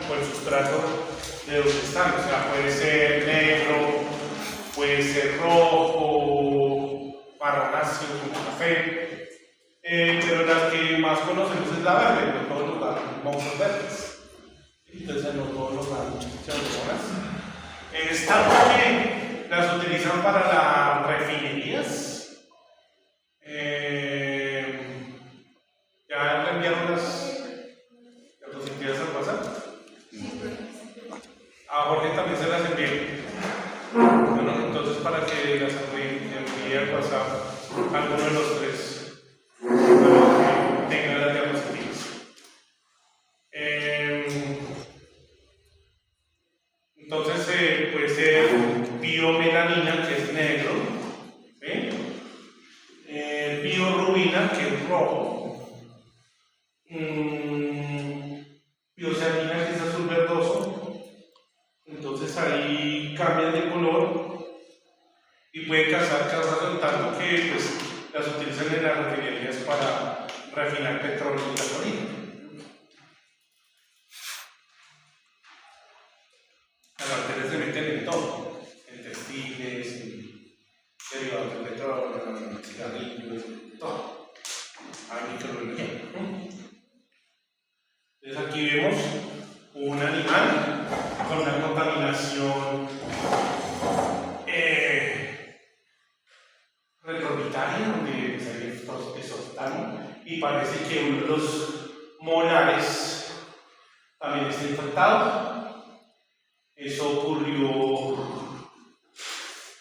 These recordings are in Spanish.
por el sustrato de donde están. O sea, puede ser negro, puede ser rojo, marronáceo, como café. Pero las que más conocemos es la verde, no todos nos dan monstruos verdes. Entonces no todos nos dan pseudomonas. Estas que las utilizan para las refinerías. ¿Ya enviaron las diapositivas al WhatsApp? A Jorge también se las envié. Bueno, entonces para que las envíe al WhatsApp alguno de los tres, para que tengan las diapositivas. Entonces puede ser biomelanina, que es negro, ¿sí? Biorubina, que es rojo, biocianina, que es azul verdoso. Entonces ahí cambian de color y pueden causar tanto que pues, las utilizan en las refinerías para refinar petróleo y gasolina. Las bacterias se meten en todo, en textiles, en derivados del petróleo, en cigarrillos, en todo. Hay microbiología. Entonces aquí vemos un animal con una contaminación retrorbitaria, donde hay esostano, y parece que uno de los molares también está infectado. Eso ocurrió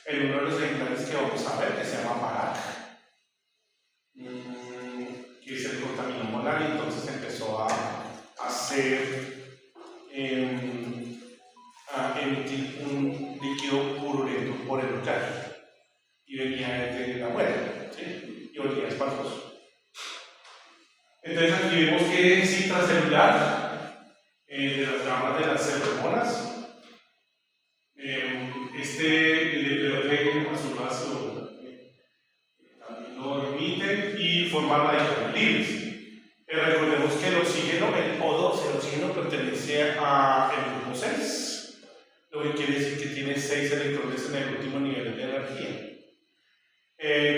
en uno de los ejemplares que vamos a ver, que se llama Barak, que se contaminó molar y entonces empezó a emitir un líquido purulento por el calle y venía de la muela, ¿sí? Y olía espantoso. Entonces aquí vemos que es intracelular de las gamas de las pseudomonas. El azuláceo también lo emite y forma radicales libres. Recordemos que el oxígeno, el O2, el oxígeno pertenece al grupo 6, lo que quiere decir que tiene 6 electrones en el último nivel de energía.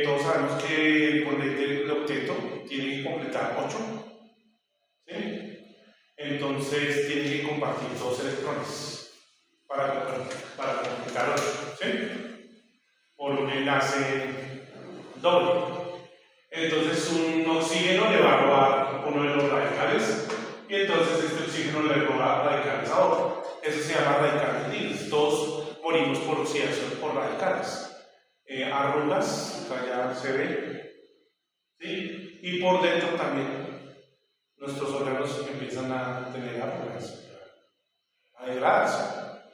Todos sabemos que el octeto tiene que completar 8, ¿sí? Entonces tiene que compartir 2 electrones para completar 8, ¿sí? Por un enlace doble. Entonces un oxígeno le va a robar uno de los radicales y entonces este oxígeno le roba radicales a otro. Eso se llama radicales libres. Todos morimos por oxidación por radicales. Arrugas, acá ya se ve, ¿sí? Y por dentro también nuestros órganos empiezan a tener arrugas, a degradarse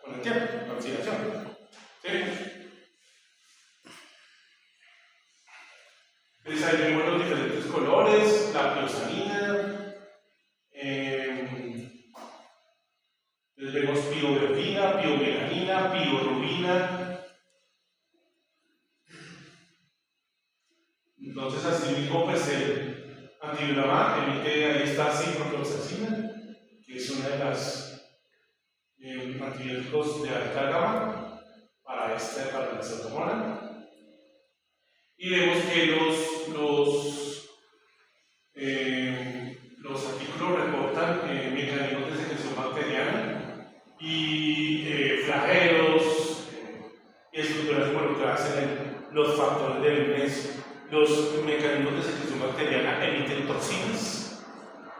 con el tiempo, la oxidación, ¿sí? Entonces ahí vemos los diferentes colores, la biosanina, entonces vemos biobiofina, biomelanina, biorubina. Entonces así mismo pues el antibiograma emite, ahí está ciprofloxacina, que es una de las antibióticos de alta gama para la pseudomona. Y vemos que los artículos reportan mecanismos de secreción bacteriana y flagelos y estructuras involucradas en los factores de inmunidad. Los mecanismos de secreción bacteriana emiten toxinas,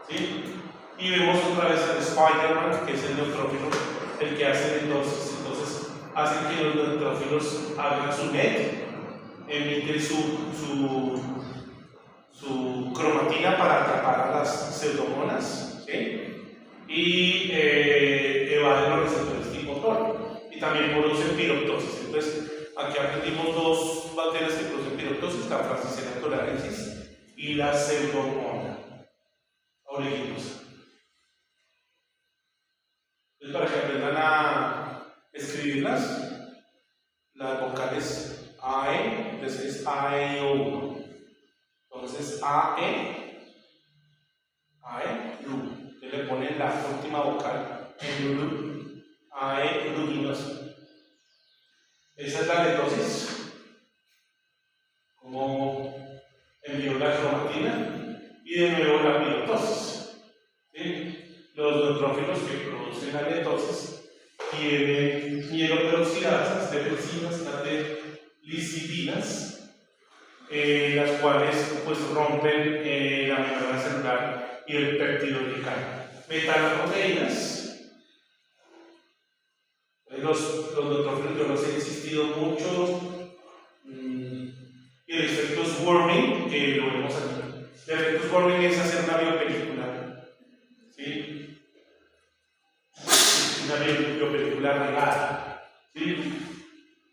¿sí? Y vemos otra vez al Spider-Man, que es el neutrófilo, el que hace entonces hace que los neutrófilos hagan su net, emiten su cromatina para atrapar a las pseudomonas, ¿sí? Y evaden los receptores tipo TOR y también producen piroptosis. Entonces aquí aprendimos 2 bacterias que producen piroptosis, la Francisella tularensis y la Pseudomonas aeruginosa. Entonces para que aprendan a escribirlas, las vocales AE, entonces es AE o U. Entonces AE, U. Entonces le ponen la última vocal aeruginosa. Esa es la letosis, como envió la cromatina, y de nuevo la pilotosis. ¿Sí? Los neutrófilos que producen la letosis tienen mieloperoxidasas, teresinas, licidinas, las cuales pues rompen la membrana celular y el péptido glicano. Metaloproteínas. Los neutrófilos yo los he insistido mucho. Y el efecto Swarming, que lo vemos aquí. El efecto Swarming es hacer una biopelícula. ¿Sí? Una biopelícula regada. ¿Sí?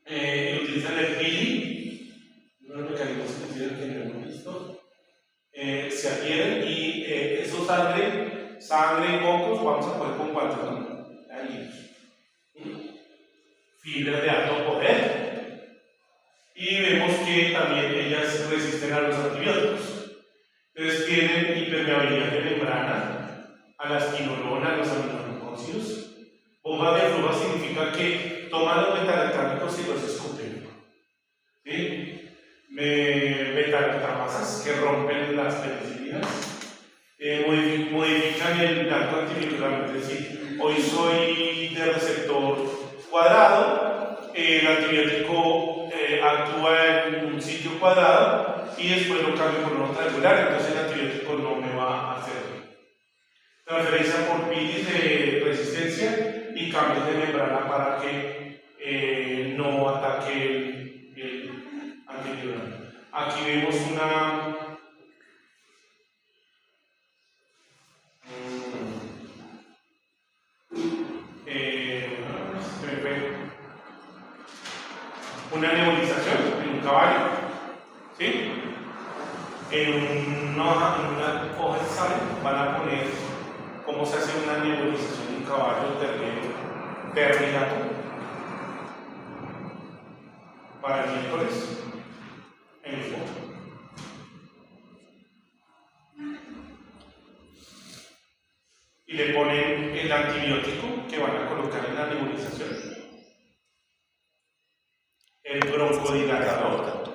Utilizan el pili, unos mecanismos que no hemos visto. Se adhieren y eso sangre y mocos, vamos a poner con cuántos, ¿no? Fibras de alto poder, y vemos que también ellas resisten a los antibióticos. Entonces tienen impermeabilidad de membrana a la quinolona, a los aminoglucósidos. Bomba de flujo significa que toman los beta-lactámicos y los escupen. ¿Sí? Beta-lactamasas que rompen las penicilinas. Modifican el blanco antivirulante, es decir, hoy soy de receptor cuadrado, el antibiótico actúa en un sitio cuadrado y después lo cambio por uno triangular, entonces el antibiótico no me va a hacer transferencia por pilis de resistencia y cambios de membrana para que no ataque el antiviral. Aquí vemos una nebulización en un caballo, ¿sí? En una hoja de sal van a poner cómo se hace una nebulización en un caballo terminato para el miércoles en el fondo. Y le ponen el antibiótico que van a colocar en la nebulización. El broncodilatador,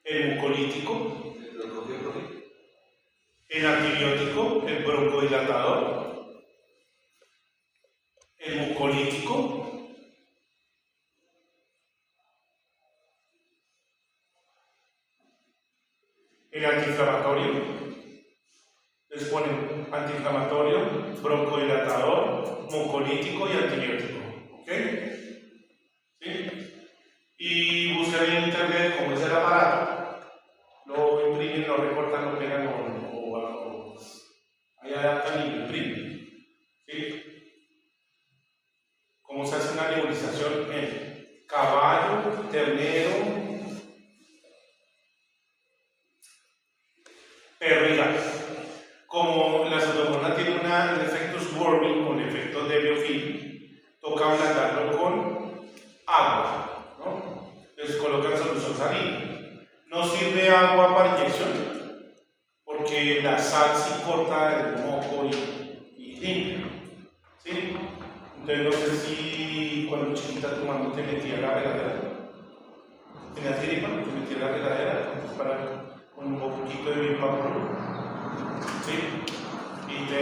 el mucolítico, el antibiótico, el broncodilatador, el mucolítico, el antiinflamatorio. Les ponen antiinflamatorio, broncodilatador, mucolítico y antibiótico. ¿Ok? ¿Sí? Y buscan en internet cómo es el aparato. Lo imprimen, lo recortan, lo pegan o ahí adaptan y lo imprimen. ¿Sí? ¿Cómo se hace una nebulización en caballo, ternero, perro y gato? Como la pseudomonas tiene un efecto swarming con efectos de biofilm, toca ablandarlo con agua, ¿no? Entonces colocan solución salina. No sirve agua para inyección, porque la sal sí corta el moco y limpia, ¿sí? Entonces no sé si cuando chiquita tu mamá te metía la regadera, tenías gripa, te metía la regadera, entonces para con un poquito de bimpapuro. ¿Sí? Y te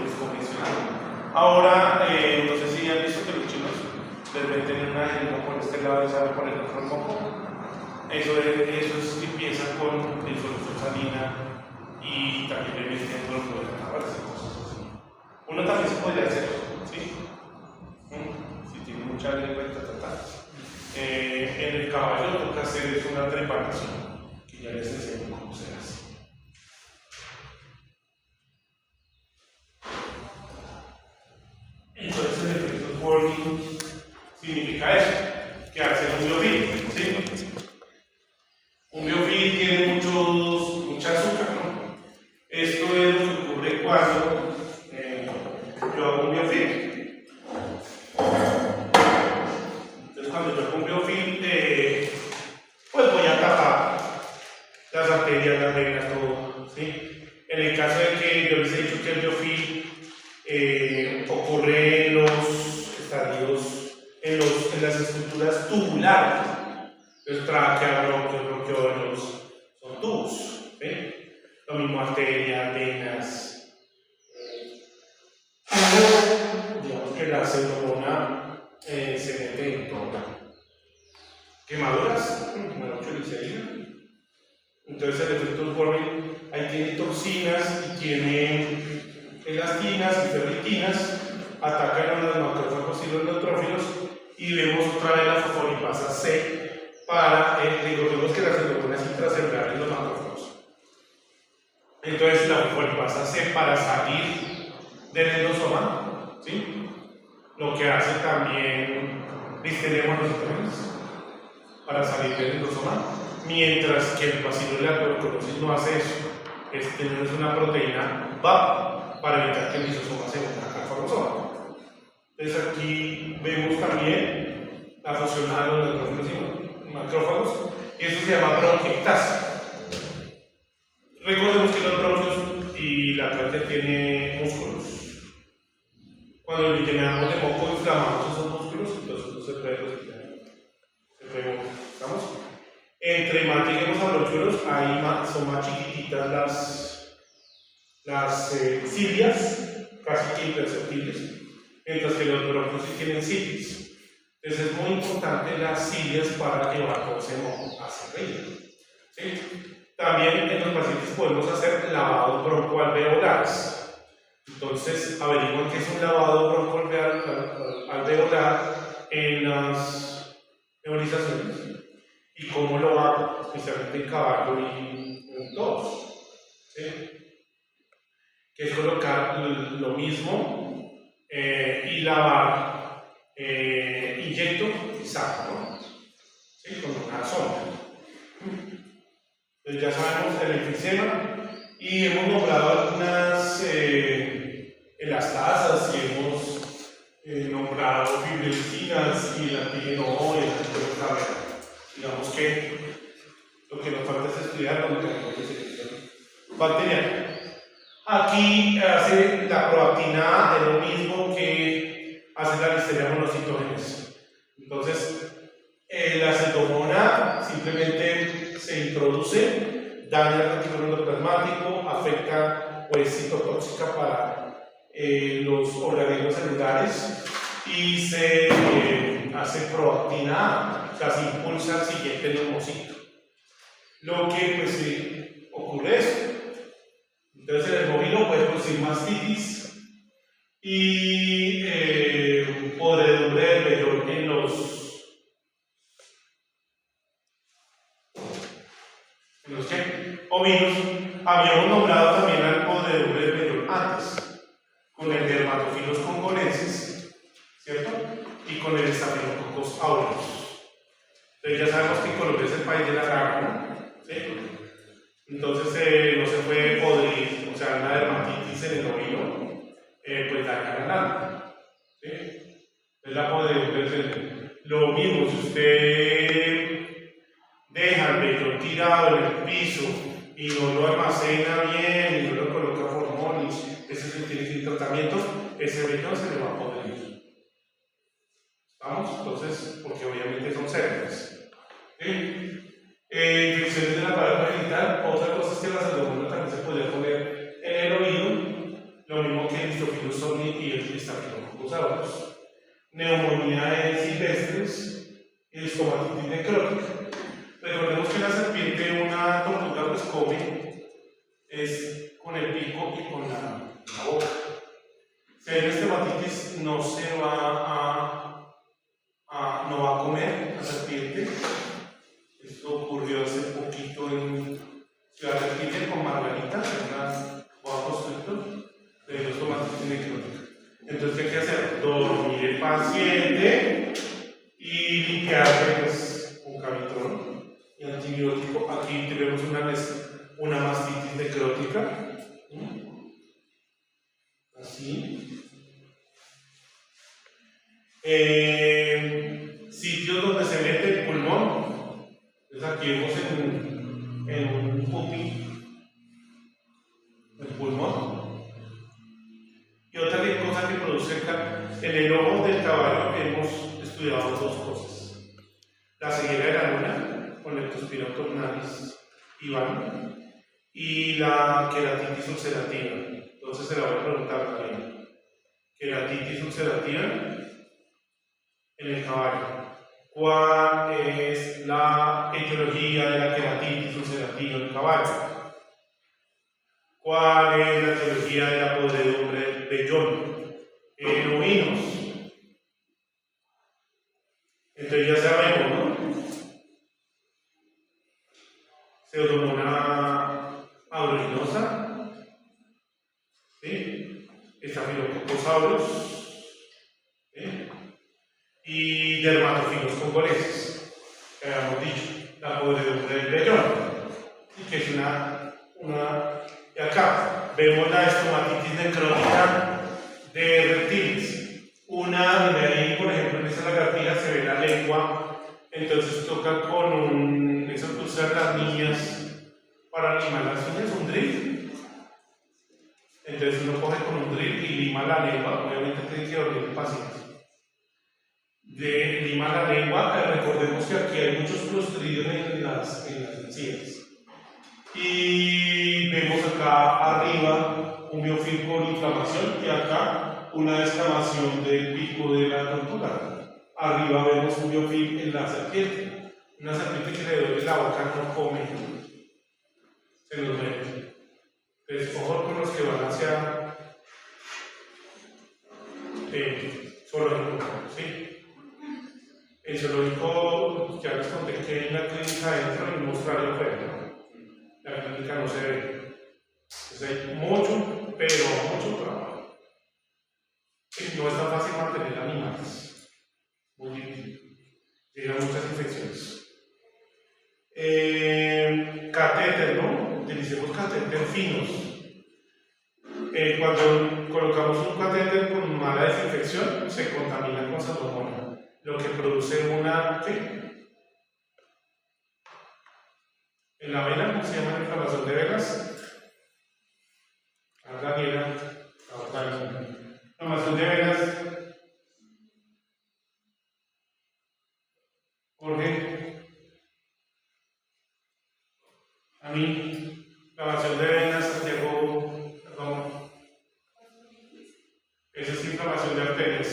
descongestionan. Ahora, no sé si han visto que los chinos les meten una jeringa por este lado y saben por el otro moco. Eso es limpieza con disolución salina y también le meten broncodilatadores y cosas así. Uno también se podría hacer, ¿sí? Si tiene mucha lengua y en el caballo lo que hacer es una trepanación, que ya les enseño cómo se hace. Entonces el efecto Swarming significa eso, que hace un biofilm, ¿sí? Un biofilm tiene mucha azúcar, ¿no? Esto es lo que ocurre cuando yo hago un biofilm. Entonces cuando yo hago un biofilm, pues voy a tapar las arterias, las venas, todo, ¿sí? En el caso de de que yo les he dicho que el biofilm ocurre en los estadios, en las estructuras tubulares. Entonces, tráquea, bronquios, bronquiolos, son tubos. ¿Sí? Lo mismo arterias, venas. Digamos que la pseudomonas se mete en todo. Quemaduras, monoglicerina. Entonces el efecto Warren ahí tiene toxinas y tiene elastinas y ferritinas, atacan a los macrófagos y los neutrófilos, y vemos otra vez la fosfolipasa C para, recordemos que la pseudomonas es intracelular en los macrófagos. Entonces la fosfolipasa C para salir del endosoma, ¿sí? Lo que hace también Listeria monocytogenes para salir del endosoma, mientras que el bacilo de la tuberculosis no hace eso. Tener una proteína BAP para evitar que el lisosoma se vuelva alfa-rosoma. Entonces aquí vemos también la fusión a los neutrófilos y macrófagos, y eso se llama bronquiectasia. Recordemos que los bronquios y la tráquea tiene músculos. Cuando le llenamos de moco inflamamos esos músculos, entonces no se puede respirar. ¿Estamos? Entre más lleguemos a bronquiolos, son más chiquititas las cilias, casi que imperceptibles, mientras que los bronquios sí tienen cilias. Entonces es muy importante las cilias para llevar todo ese moco hacia arriba. ¿Sí? También en los pacientes podemos hacer lavados broncoalveolares. Entonces averiguan qué es un lavado broncoalveolar en las nebulizaciones y cómo lo hago, especialmente en caballo y en todos. ¿Sí? Que es colocar lo mismo y lavar, inyecto y saco, ¿no? ¿Sí? Con una sonda. Entonces ya sabemos el enfisema y hemos nombrado algunas elastasas y hemos nombrado fibricinas y el antígeno O y el antígeno K. Digamos que lo que nos falta es estudiar con el secreción bacteriana. Aquí hace la proactina A de lo mismo que hace la Listeria monocytogenes. Entonces, la pseudomonas simplemente se introduce, daña el reticulum endoplasmático, afecta o es citotóxica para los organismos celulares y se hace proactina A, o sea, se impulsa al siguiente neumocito. Lo que pues ocurre es, entonces en el bovino puede producir mastitis y podredumbre del vellón en los ovinos. Habíamos nombrado también al podredumbre del vellón antes, con el dermatofilos congolensis, ¿cierto? Y con el Staphylococcus aureus. Entonces ya sabemos que Colombia es el país de la granja, ¿sí? Entonces no se puede podrir, o sea, una dermatitis en el ovino, pues dañar al alma, ¿sí? Es la podredumbre del vellón. Lo mismo, si usted deja el vellón tirado en el piso y no lo almacena bien y no lo coloca formolis, ese que tiene que ir tratamientos, ese vellón se le va a podrir. ¿Vamos? Entonces, porque obviamente son células. ¿Sí? Infecciones de la pared genital, otra cosa es que la pseudomonas también se podría poner en el oído, lo mismo que el Listophilus somni y el Staphylococcus aureus. Neumonía silvestres y estomatitis necrótica. Recordemos que la serpiente, una tortuga, pues come es con el pico y con la boca. Si hay estomatitis, no se va no va a comer la serpiente. Esto ocurrió hace poquito en Ciudad de Chile con Margarita, en una boa constrictor de los estomatitis necrótica. Entonces, ¿qué hay que hacer? Dormir el paciente y limpiarle pues, con cavitrón y antibiótico. Aquí tenemos una mastitis necrótica. Así. Sitios donde se mete el pulmón. Entonces aquí vemos en un pupi el pulmón. cosa que produce en el ojo del caballo. Hemos estudiado dos cosas: la ceguera de la luna con leptospira autumnalis Iván y la queratitis ulcerativa. Entonces se la voy a preguntar también. Queratitis ulcerativa en el caballo. ¿Cuál es la etiología de la queratitis ulcerativa en el caballo? ¿Cuál es la etiología de la podredumbre del vellón en ovinos? Entonces ya sabemos, ¿no? Pseudomonas aeruginosa, ¿sí? Staphylococcus aureus, ¿sí? Y dermatofilos congoleses, que habíamos dicho, la podredumbre del vellón, que es y acá vemos la estomatitis necrótica de reptiles. Ahí, por ejemplo, en esa lagartija se ve la lengua, entonces toca con eso que usan las niñas para limar las uñas, un drill. Entonces uno coge con un drill y lima la lengua, obviamente tiene que dormir el paciente. Lima la lengua, recordemos que aquí hay muchos clostridios en las encías. Y vemos acá arriba un biofilm con inflamación y acá una descamación del pico de la tortuga. Arriba vemos un biofilm en la serpiente. Una serpiente que le duele la boca no come, se nos ve. Entonces, ojo con los que van hacia zoológico, ¿sí? El zoológico, ya les conté que hay una clínica adentro y un mostrario afuera, ¿no? La clínica no se ve. Entonces hay mucho, pero mucho trabajo. No es tan fácil mantener animales. Muy difícil. Llegan muchas infecciones. Catéter, ¿no? Utilicemos catéter finos. Cuando colocamos un catéter con mala desinfección, se contamina con pseudomonas, lo que produce una en la vena, ¿cómo se llama la inflamación de venas? Daniela, inflamación de venas. Jorge, a mí, inflamación de venas, Santiago, perdón. Esa es inflamación de arterias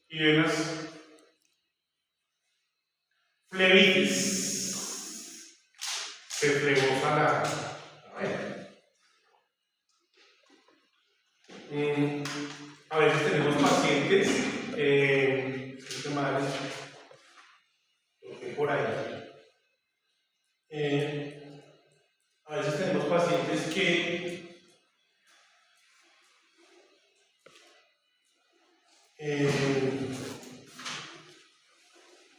y venas. Flebitis. Se flebosa la vena. A veces tenemos pacientes, por ahí. A veces tenemos pacientes que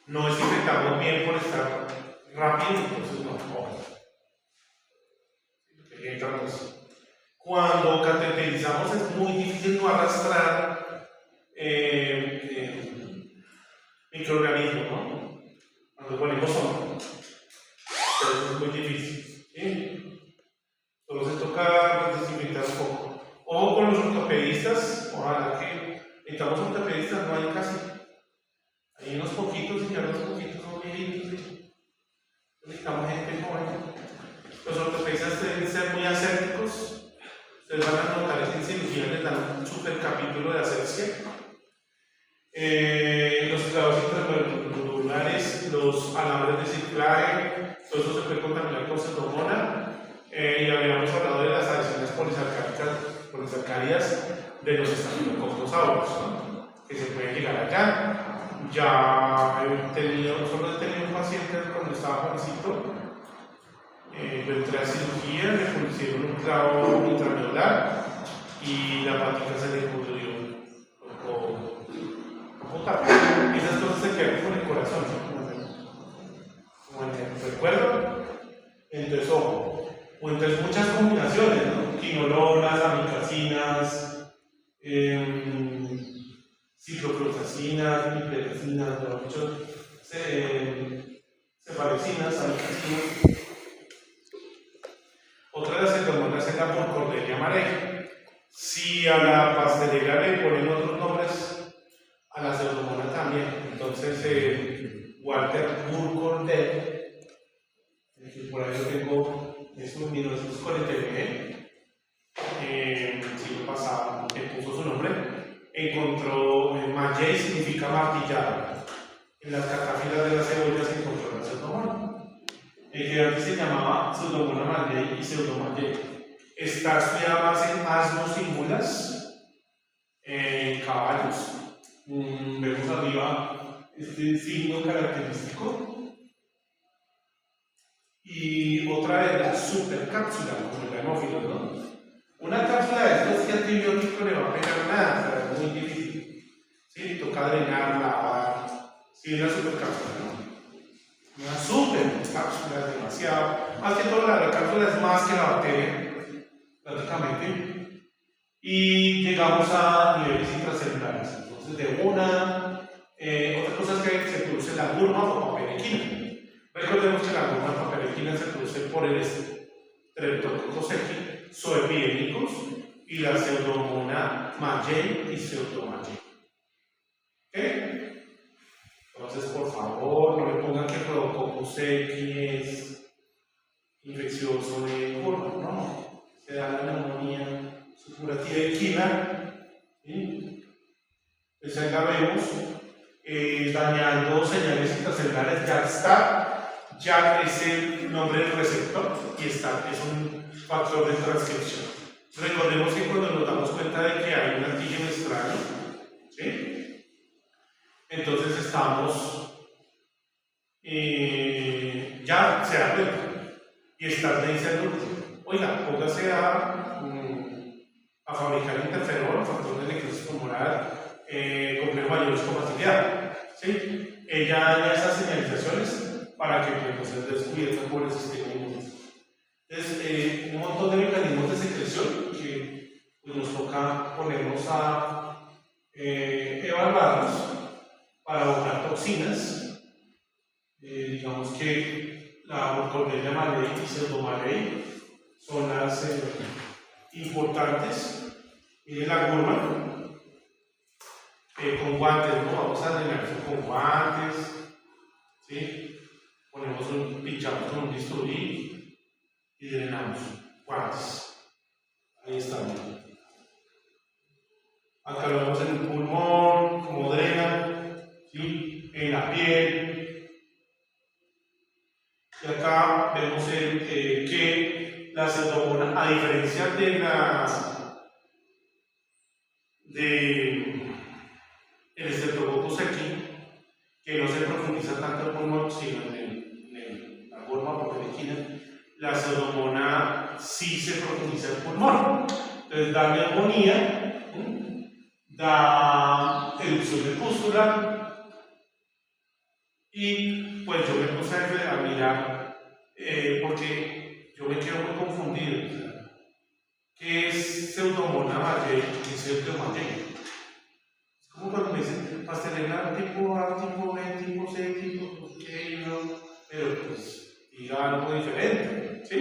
no desinfectamos bien por estar rápido, entonces no. Cuando cateterizamos es muy difícil no arrastrar microorganismos, ¿no? Cuando ponemos sonda, pero eso es muy difícil, ¿sí? Entonces toca desinfectar un poco. Ojo con los ortopedistas, ojalá que necesitamos ortopedistas, no hay casi. Hay unos poquitos y ya los poquitos son viejitos. Necesitamos gente joven. Los ortopedistas deben ser muy asépticos. Ustedes van a notar que en cirugía les dan un super capítulo de asepsia. Los clavos intramusculares, los alambres de ciclaje, todo eso se puede contaminar con pseudomonas. Y habíamos hablado de las adhesiones polisacáridas de los estafilococcus aureus, ¿no? Que se pueden llegar allá. Ya solo he tenido un paciente cuando estaba jovencito. Yo entré a cirugía, le pusieron un clavo intramedular y la patica se le pudrió un poco tarde. Esas cosas se quedan con el corazón, ¿no? Como el recuerdo. Entonces, ojo. O entonces muchas combinaciones, ¿no? Quinolonas, amikacinas, ciclofloxacinas, nifedicinas, cefalecinas, amikacinas. Otra de las pseudomonas es la Burkholderia amarela. Si a la pastelera le ponen otros nombres, a la pseudomonas también. Entonces, Walter Burkholder, por ahí lo tengo, es en 1949, siglo pasado, que puso su nombre, encontró, Maguey significa martillado. En las catáfilas de la cebolla se encontró la pseudomona. Que antes se llamaba Pseudomonas maguey y Pseudomaguey. Está estudiada más en asnos y mulas, en caballos. Vemos arriba este signo característico. Y otra es la supercápsula, como el hemófilo, ¿no? Una cápsula de estos que antibiótico le va a pegar nada, o sea, es muy difícil. Sí, toca drenar, lavar. Sí, una supercápsula, ¿no? Una supercápsula es demasiado. Más que todo, la cápsula es más que la bacteria, prácticamente. Y llegamos a niveles intracelulares. Entonces, de otra cosa es que se produce la gurma o paperiquina. Recordemos que la gurma o paperiquina se produce por el Streptococcus zoepidemicus y la pseudomona maguey y pseudomaguey. ¿Ok? Entonces, por favor, no le pongan que Prococcus es infeccioso de gurma, no. Se da la neumonía supurativa equina. ¿Sí? Pues ahí la vemos, dañando señales intracelulares. Ya es el nombre del receptor y es un factor de transcripción. Recordemos que cuando nos damos cuenta de que hay un antígeno extraño, ¿sí? Entonces estamos, ya se da cuenta y está diciendo, oiga, póngase a fabricar interferón, factor de necrosis pulmonar, complejo mayorosco facilidad, ¿sí? Ella daña esas señalizaciones para que no se descubierta por el sistema inmune. Entonces, un montón de mecanismos de secreción que pues, nos toca ponernos a evaluarlos para botar toxinas. Digamos que la Burkholderia maguey y Pseudomaguey son las importantes. Miren la gurma con guantes, ¿no? Vamos a drenar eso con guantes, ¿sí? Pinchamos con un bisturí y drenamos. Guantes. Ahí estamos. Acá lo vemos en el pulmón, como drena, ¿sí? En la piel. Y acá vemos que la pseudomona, a diferencia de el Streptococcus que no se profundiza tanto el pulmón, sino en la gurma paperiquina, la pseudomona sí se profundiza el pulmón. Entonces da neumonía, da erupción de pústula, y pues yo me puse a mirar porque yo me quedo muy confundido. O sea, ¿qué es pseudomona maguey? ¿Qué es pseudomaguey? Es como cuando me dicen pastelera tipo A, tipo B, tipo C, tipo qué, pero pues diga algo diferente, ¿sí?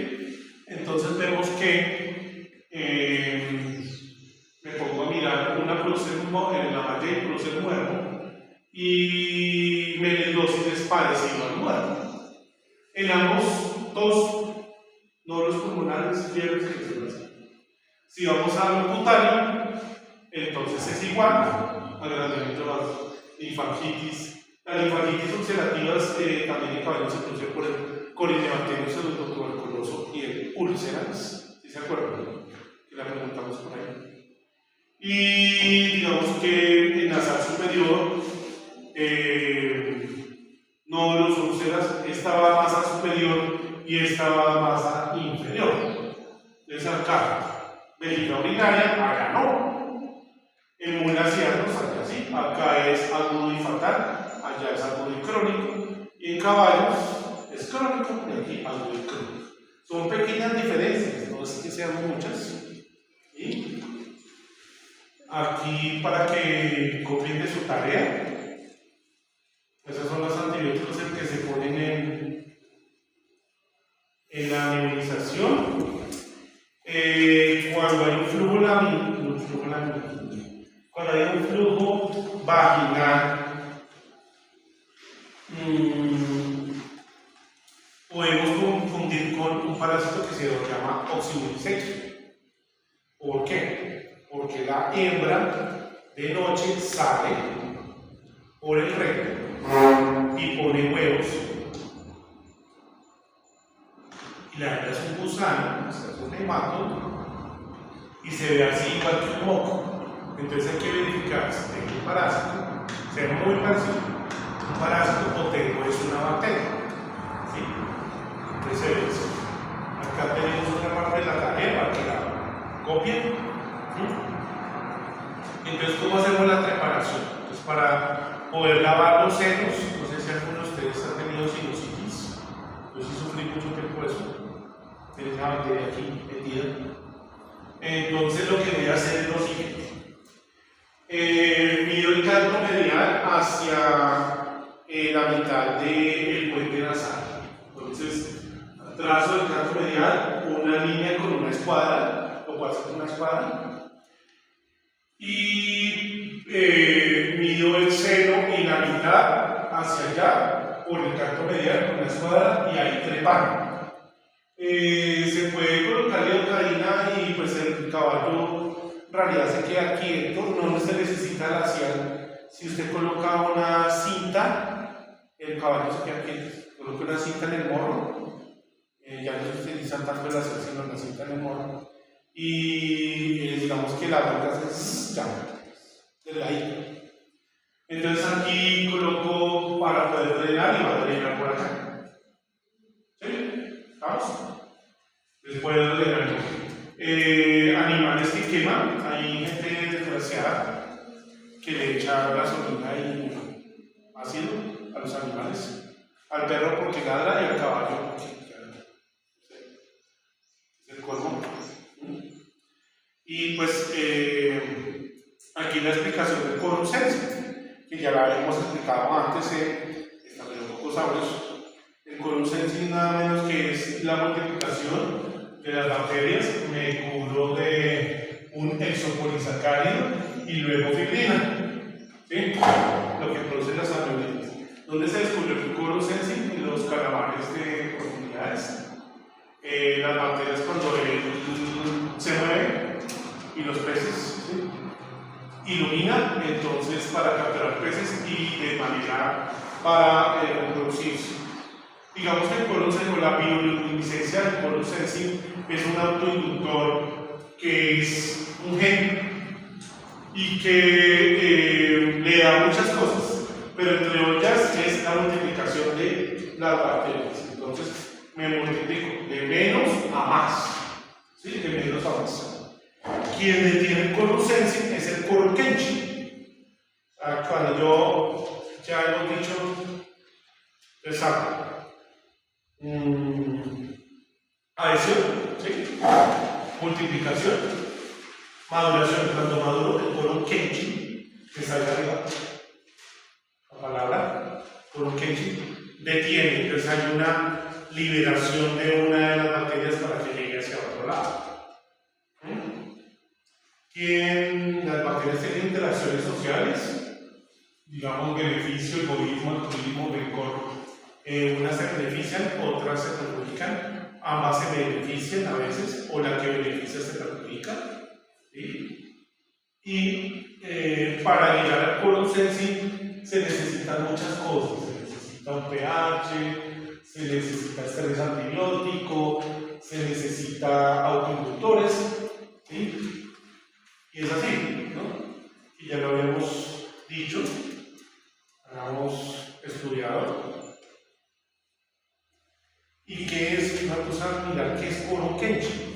Entonces vemos que me pongo a mirar una produce la maguey produce el muermo y meningosis es parecido al muermo. En ambos dos nódulos pulmonares fiebres que son así. Si vamos a lo cutáneo, entonces es igual agrandamiento de las linfangitis. Las linfangitis ulcerativas también en caballos se producen por el Corynebacterium pseudotuberculoso y el úlceras, ¿sí se acuerdan? Que la preguntamos por ahí. Y digamos que en nasal superior, nódulos úlceras, esta va a masa superior y esta va a masa inferior. Entonces acá, vejiga urinaria, acá no. En mulas y asnos, acá sí, acá es agudo y fatal, allá es agudo y crónico, y en caballos es crónico y aquí agudo y crónico. Son pequeñas diferencias, no es que sean muchas. Y aquí, para que copien de su tarea, esos son los antibióticos que se ponen en la nebulización. Cuando hay un flujo laminar, y un flujo laminar. Cuando hay un flujo vaginal, podemos confundir con un parásito que se llama oxybutyl. ¿Por qué? Porque la hembra de noche sale por el recto y pone huevos. Y la hembra es un gusano, es un nemato, y se ve así igual que un moco. Entonces hay que verificar si tengo un parásito, sea muy parecido, un parásito o tengo es una bacteria. ¿Sí? Entonces se ve eso. Acá tenemos otra parte de la tarea para que la copien. Entonces, ¿cómo hacemos la preparación? Entonces, para poder lavar los senos, no sé si alguno de ustedes ha tenido sinusitis. Yo sí sufrí mucho tiempo eso. Tengo una bacteria aquí metida. Entonces, lo que voy a hacer es lo siguiente. Mido el canto medial hacia la mitad del puente nasal. Entonces, trazo el canto medial, una línea con una escuadra, lo puedo hacer con una escuadra, y mido el seno y la mitad hacia allá por el canto medial con una escuadra y ahí trepando. Se puede colocar leucadina y pues el caballo en realidad se queda quieto, no se necesita laciar. Si usted coloca una cinta, el caballo se queda quieto. Coloca una cinta en el morro, ya no se utiliza tanto el laciar sino la cinta en el morro. Y digamos que la boca se llama del ladito. Entonces aquí coloco para poder drenar y va a drenar por acá. ¿Sí? ¿Vamos? Después de drenar. Animales que queman, hay gente desgraciada que le echa gasolina y ácido a los animales, al perro porque ladra y al caballo porque es el colmo. Y pues aquí la explicación del quórum sensing, que ya la habíamos explicado antes en Estafilococcus. El quórum sensing nada menos que es la multiplicación de las bacterias. Me cubro de un exopolisacárido y luego fibrina, ¿sí? Lo que produce las aminoácidos. ¿Dónde se descubrió el quórum sensing? En los calamares de profundidades. Las bacterias cuando se mueven y los peces, ¿sí? Iluminan entonces para capturar peces y de manera para reproducirse. Digamos que el quórum sensing, la bioluminiscencia del quórum sensing es un autoinductor que es un gen y que le da muchas cosas, pero entre ellas es la multiplicación de las bacterias. Entonces me multiplico de menos a más, ¿sí? De menos a más. Quien detiene el quórum sensing es el quórum Kenshin. Cuando yo ya hemos dicho, exacto. Adhesión, ¿sí? Multiplicación, maduración. Cuando maduro el quórum Kenshin, que sale arriba, la palabra quórum Kenshin, detiene. Entonces hay una liberación de una de las bacterias para que llegue hacia otro lado. Las bacterias tienen interacciones sociales, digamos beneficio, egoísmo, altruismo, rencor. Unas se benefician, otras se perjudican, ambas se benefician a veces, o la que beneficia se perjudica. ¿Sí? Y para llegar al quórum sensing se necesitan muchas cosas. Se necesita un pH, se necesita estrés antibiótico, se necesita autoinductores, ¿sí? Y es así, ¿no? Y ya lo habíamos dicho, habíamos estudiado. ¿Y qué es? Una cosa, mirar qué es quórum Kenshin.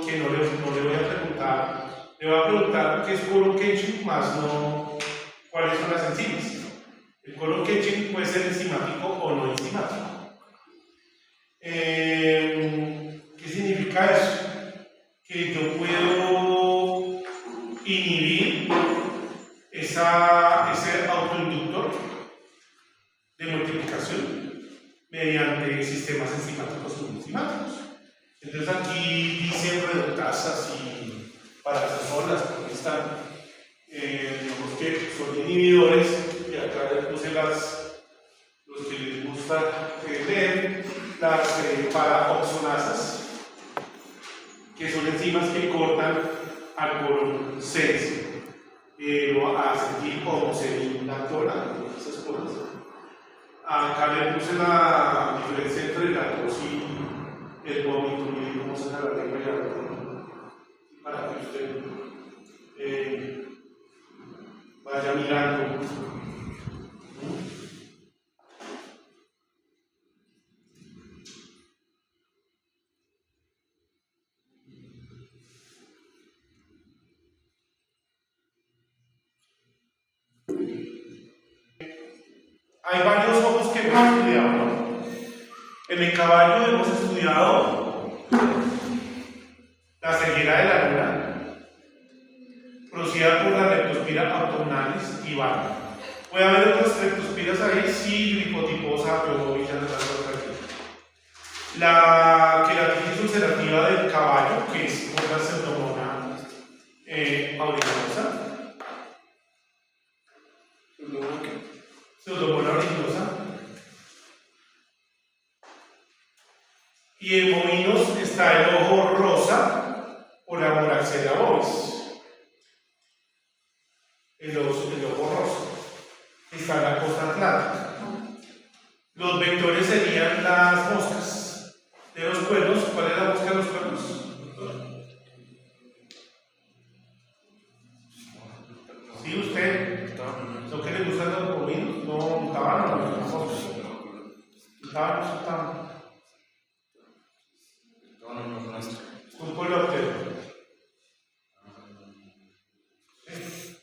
Que no le voy a preguntar, le voy a preguntar qué es quórum Kenshin, más no cuáles son las enzimas. El quórum Kenshin puede ser enzimático o no enzimático. ¿Qué significa eso? Que yo puedo inhibir ese autoinductor de multiplicación mediante sistemas enzimáticos o no enzimáticos. Entonces aquí dicen reductasas para hacer solas, porque están, digamos que son inhibidores, y acá les puse los que les gusta leer, las paraoxonasas, que son enzimas que cortan alcohol 6, acetilhomocelinatola, esas cosas. Acá le puse la diferencia entre la tos y el vómito, y cómo se la lengua y la boca, para que usted vaya mirando. Hay varios ojos que hemos estudiado, ¿no? En el caballo hemos estudiado la ceguera de la luna, producida por la leptospira abdominalis y vaga. Puede haber otras leptospiras ahí, sí, glicotiposa, pero ya no las otras aquí. La queratitis ulcerativa del caballo, que es por la pseudomonas auriginosa. Pseudomonas auriginosa. Y en bovinos está el ojo rosa o la Moraxella bovis. El ojo rosa. Está la costa atlántica. Los vectores serían las moscas de los cuernos. ¿Cuál es la mosca de los cuernos? ¿Sí, usted? ¿Lo que le gustan los bovinos? No, tábano, no, las moscas. Tábano. Un coleóptero. Sí.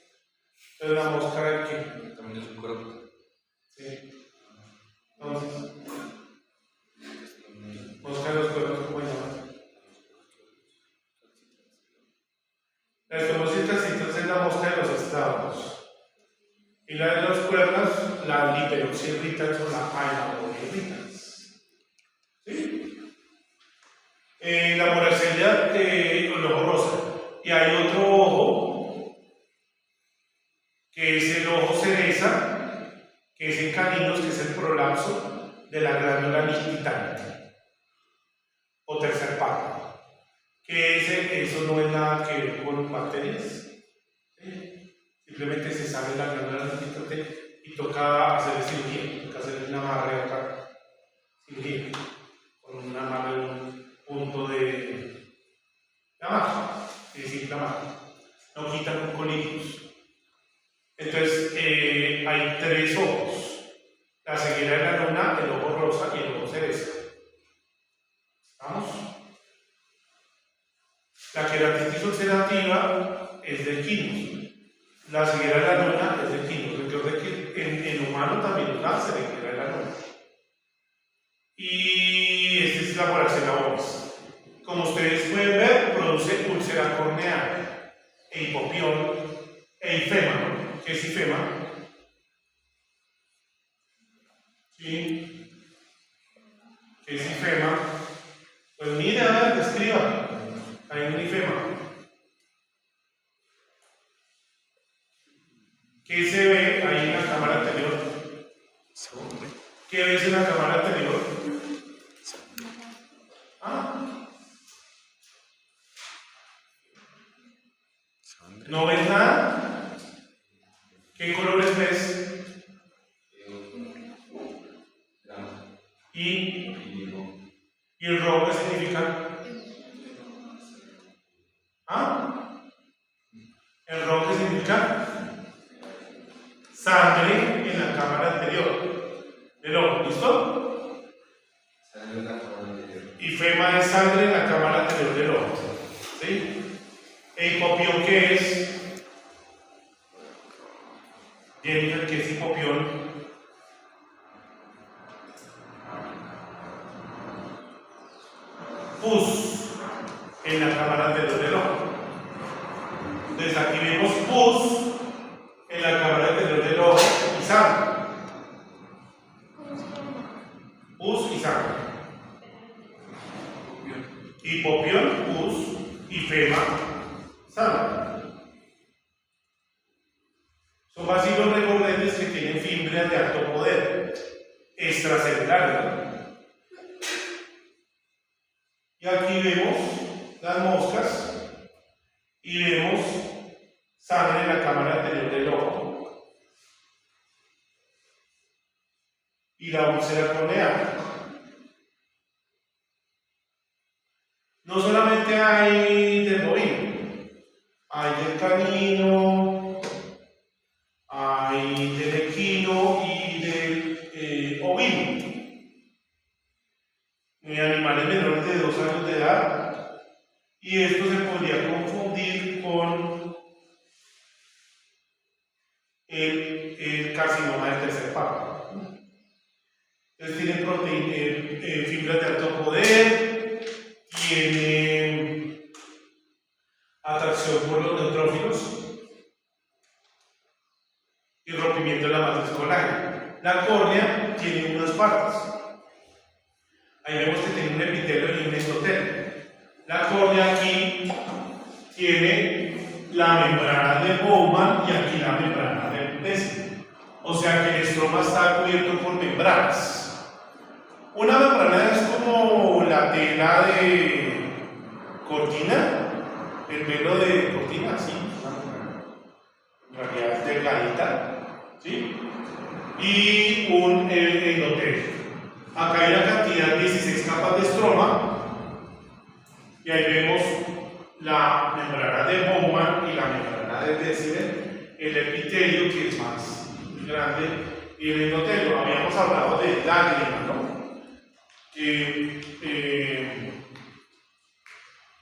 Es la mosca de qué? También es un coleóptero. Sí. Entonces, mosca de los cuernos, ¿cómo se llama? La estomocitacita es la mosca de los establos. Y la de los cuernos, la Liperoxirritans o la Ainaboirritans. ¿Sí? La Moraxella, el ojo rosa. Y hay otro ojo, que es el ojo cereza, que es en caninos, que es el prolapso de la glándula nigricante o tercer párpado. Que eso no es nada que ver con bacterias. ¿Sí? Simplemente se sale la glándula nigricante y toca hacer cirugía, toca hacer una amarre acá, cirugía, con una amarre en un punto de amarre, es decir, la amarre. No quita con colirios. Entonces, hay tres ojos: la ceguera de la luna, el ojo rosa y el ojo cereza. ¿Estamos? La queratitis ulcerativa es del quinus. La ceguera de la luna es del quinus. Recuerden que en humano también nos da ceguera de la luna. Y esta es la Moraxella bovis. Como ustedes pueden ver, produce úlcera corneal, e hipopión, e ifema. ¿Qué es ifema? ¿Sí? ¿Qué es ifema? Pues mire, a ver, describa. Hay un ifema. ¿Qué se ve ahí en la cámara anterior? ¿Qué ves en la cámara anterior? ¿No ves nada? ¿Qué colores ves? ¿Y el rojo qué significa? ¿El rojo qué significa? Sangre en la cámara anterior del ojo, ¿listo? Ifema es sangre en la cámara anterior del ojo. ¿Sí? ¿El hipopión qué es? Jennifer, ¿qué es hipopión? Pus en la cámara anterior del ojo. Entonces aquí vemos pus en la cámara anterior del ojo y sangre. Pus y sangre. Hipopión, pus, ifema, sangre. que tienen fibras de alto poder, extracelulares, ¿no? Y aquí vemos las moscas y vemos sangre en la cámara anterior del ojo y la úlcera corneal. No solamente hay del bovino, hay del canino, hay del equino y del ovino. Animales menores de 2 años de edad, y esto se podría confundir con el carcinoma del tercer párpado. Entonces tienen fibras de alto poder, tienen atracción por los neutrófilos y rompimiento de la matriz colágena. La córnea tiene unas partes. Ahí vemos que tiene un epitelio y un endotelio. La córnea aquí tiene la membrana de Bowman y aquí la membrana de Bessel. O sea que el estroma está cubierto por membranas. Una membrana es como la tela de cortina, el velo de cortina, sí, en realidad es delgadita, ¿sí? Y un endotelio. Acá hay una cantidad de 16 capas de estroma y ahí vemos la membrana de Bowman y la membrana de Bessel, el epitelio que es más grande y el endotelio. Habíamos hablado de lágrima, ¿no?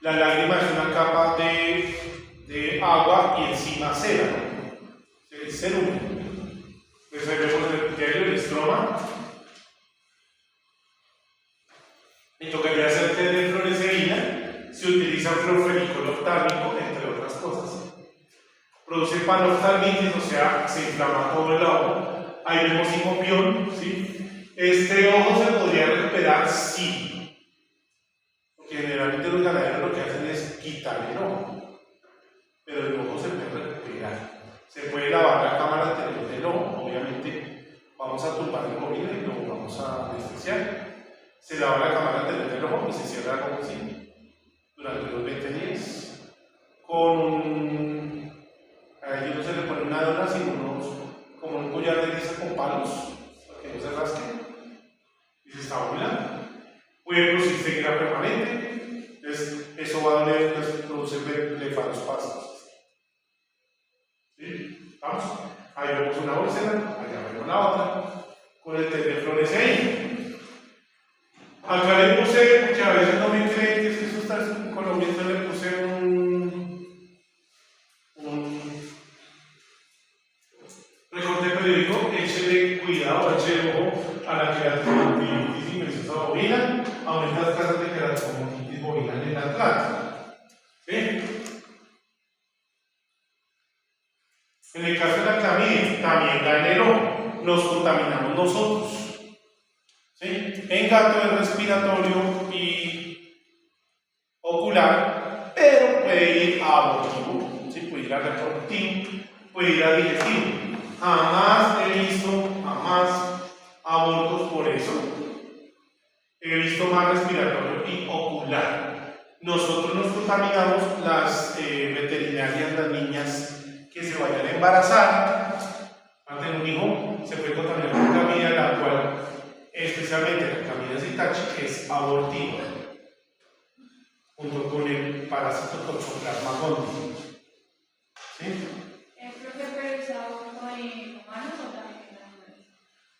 La lágrima es una capa de agua y encima cera, el serum. Entonces ahí vemos el epitelio, el estroma. Y tocaría hacer test de fluoresceína. Se utiliza fluorofénico oftálmico, entre otras cosas. Produce panoftalmitis, o sea, se inflama todo el ojo. Ahí vemos himopión, ¿sí? Este ojo se podría recuperar, sí. Porque generalmente los ganaderos lo que hacen es quitar el ojo. Pero el ojo se puede recuperar. Se puede lavar la cámara anterior del ojo. Obviamente, vamos a turbar el bovino y lo vamos a anestesiar. Se lava la cámara anterior del ojo y se cierra el ojo así durante los 20 días. Allí no se le pone una dona, sino como un collar de lisa con palos para que no se rasque y se está volando. Puede producir ceguera permanente, entonces eso va a doler, produce blefarospasmos. ¿Sí? ¿Vamos? Ahí vemos una úlcera, allá vemos la otra, con el test de fluoresceína. Acá le puse, porque a veces no me creen que es que eso está en Colombia, entonces le puse un recorte periódico. Échele cuidado, échele ojo a la queratomonitis infecciosa bovina, aumenta las tasas de queratomonitis bovina en el Atlántico. ¿Sí? En el caso de la clamidia, también da en el ojo, nos contaminamos nosotros. ¿Sí? En gato es respiratorio y ocular, pero puede ir a abortivo, ¿sí? Puede ir a reproductivo, puede ir a digestivo. Jamás he visto abortos por eso. He visto más respiratorio y ocular. Nosotros nos contaminamos, las veterinarias, las niñas que se vayan a embarazar, antes de un hijo, se puede contaminar con clamidia, la cual especialmente la clamidia Zitachi, que es abortiva, junto con el parásito Toxoplasma gondii. ¿Sí? ¿Creo que puede usar aborto en humanos o también en animales?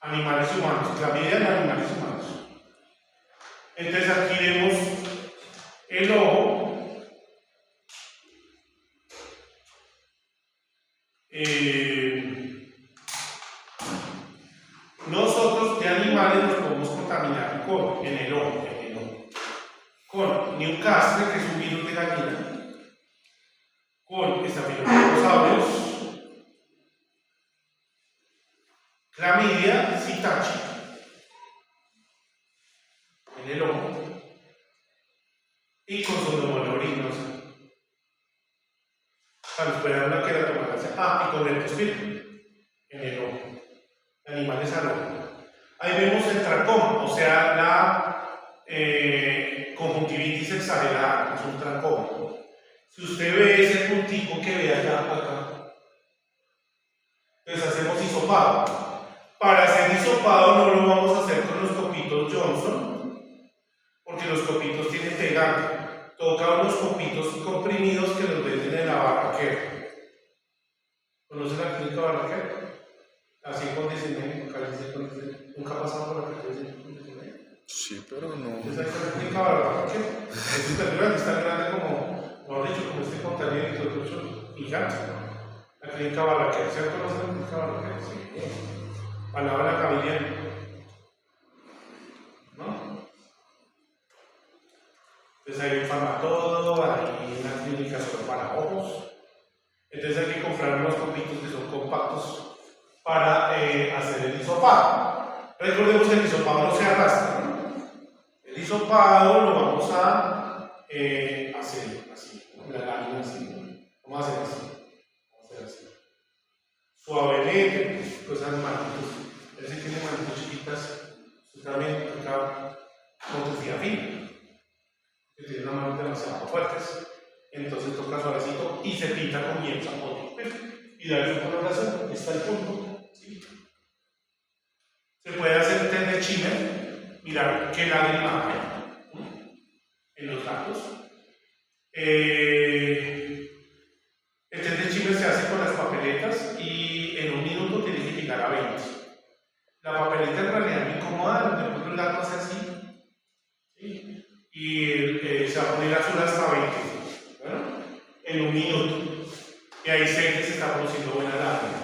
Animales humanos, clamidia en animales humanos. Entonces aquí vemos el ojo. Nosotros de animales nos podemos contaminar en el ojo, con Newcastle, que es un virus de gallina, con estafilococcus, clamidia Zitachi en el ojo y con pseudomonas. O sea, nos puede dar una queratomalacia. Y con leptospira en el ojo. animales anómalos. Ahí vemos el tracoma, o sea, la conjuntivitis exagerada, es un tracoma. Si usted ve ese puntico que ve acá, entonces hacemos hisopado. Para hacer hisopado no lo vamos a hacer con los copitos Johnson, porque los copitos tienen pegante. Toca unos copitos comprimidos que los venden en la Barraquera. ¿Conocen la clínica Barraquera? Así con 19, nunca ha pasado por la clínica con 19. Sí, pero no. Esa es la clínica Barraquera. Es súper grande, es tan grande como, mejor dicho, como este contenedor y todo eso, gigante. La clínica Barraquera, ¿se conoce la clínica Barraquera? Sí. Palabra Gabriel. ¿No? Entonces hay un farmatodo, hay una clínica solo para ojos. Entonces hay que comprar unos copitos que son compactos para hacer el hisopado. Recordemos que el hisopado no se arrastra, ¿no? El hisopado lo vamos a hacer así, con la lámina así. Vamos a hacer así. Vamos a hacer así. Suavemente, pues esas manitos. Él sí tiene manitos chiquitas. Usted también acá motricidad fina. Que tiene una mano demasiado fuertes. Entonces toca suavecito y se pinta con miel zapote. Y darle una coloración. Aquí está el punto. ¿Sí? Se puede hacer test de Schimmer. Mirar qué lágrima hay en los gatos. El test de Schimmer se hace con las papeletas y en un minuto tiene que llegar a 20. La papeleta en realidad es muy cómoda, donde el gato hace así. ¿Sí? Y se va a poner azul hasta 20. Bueno, en un minuto. Y ahí sé que se está produciendo buena lágrima.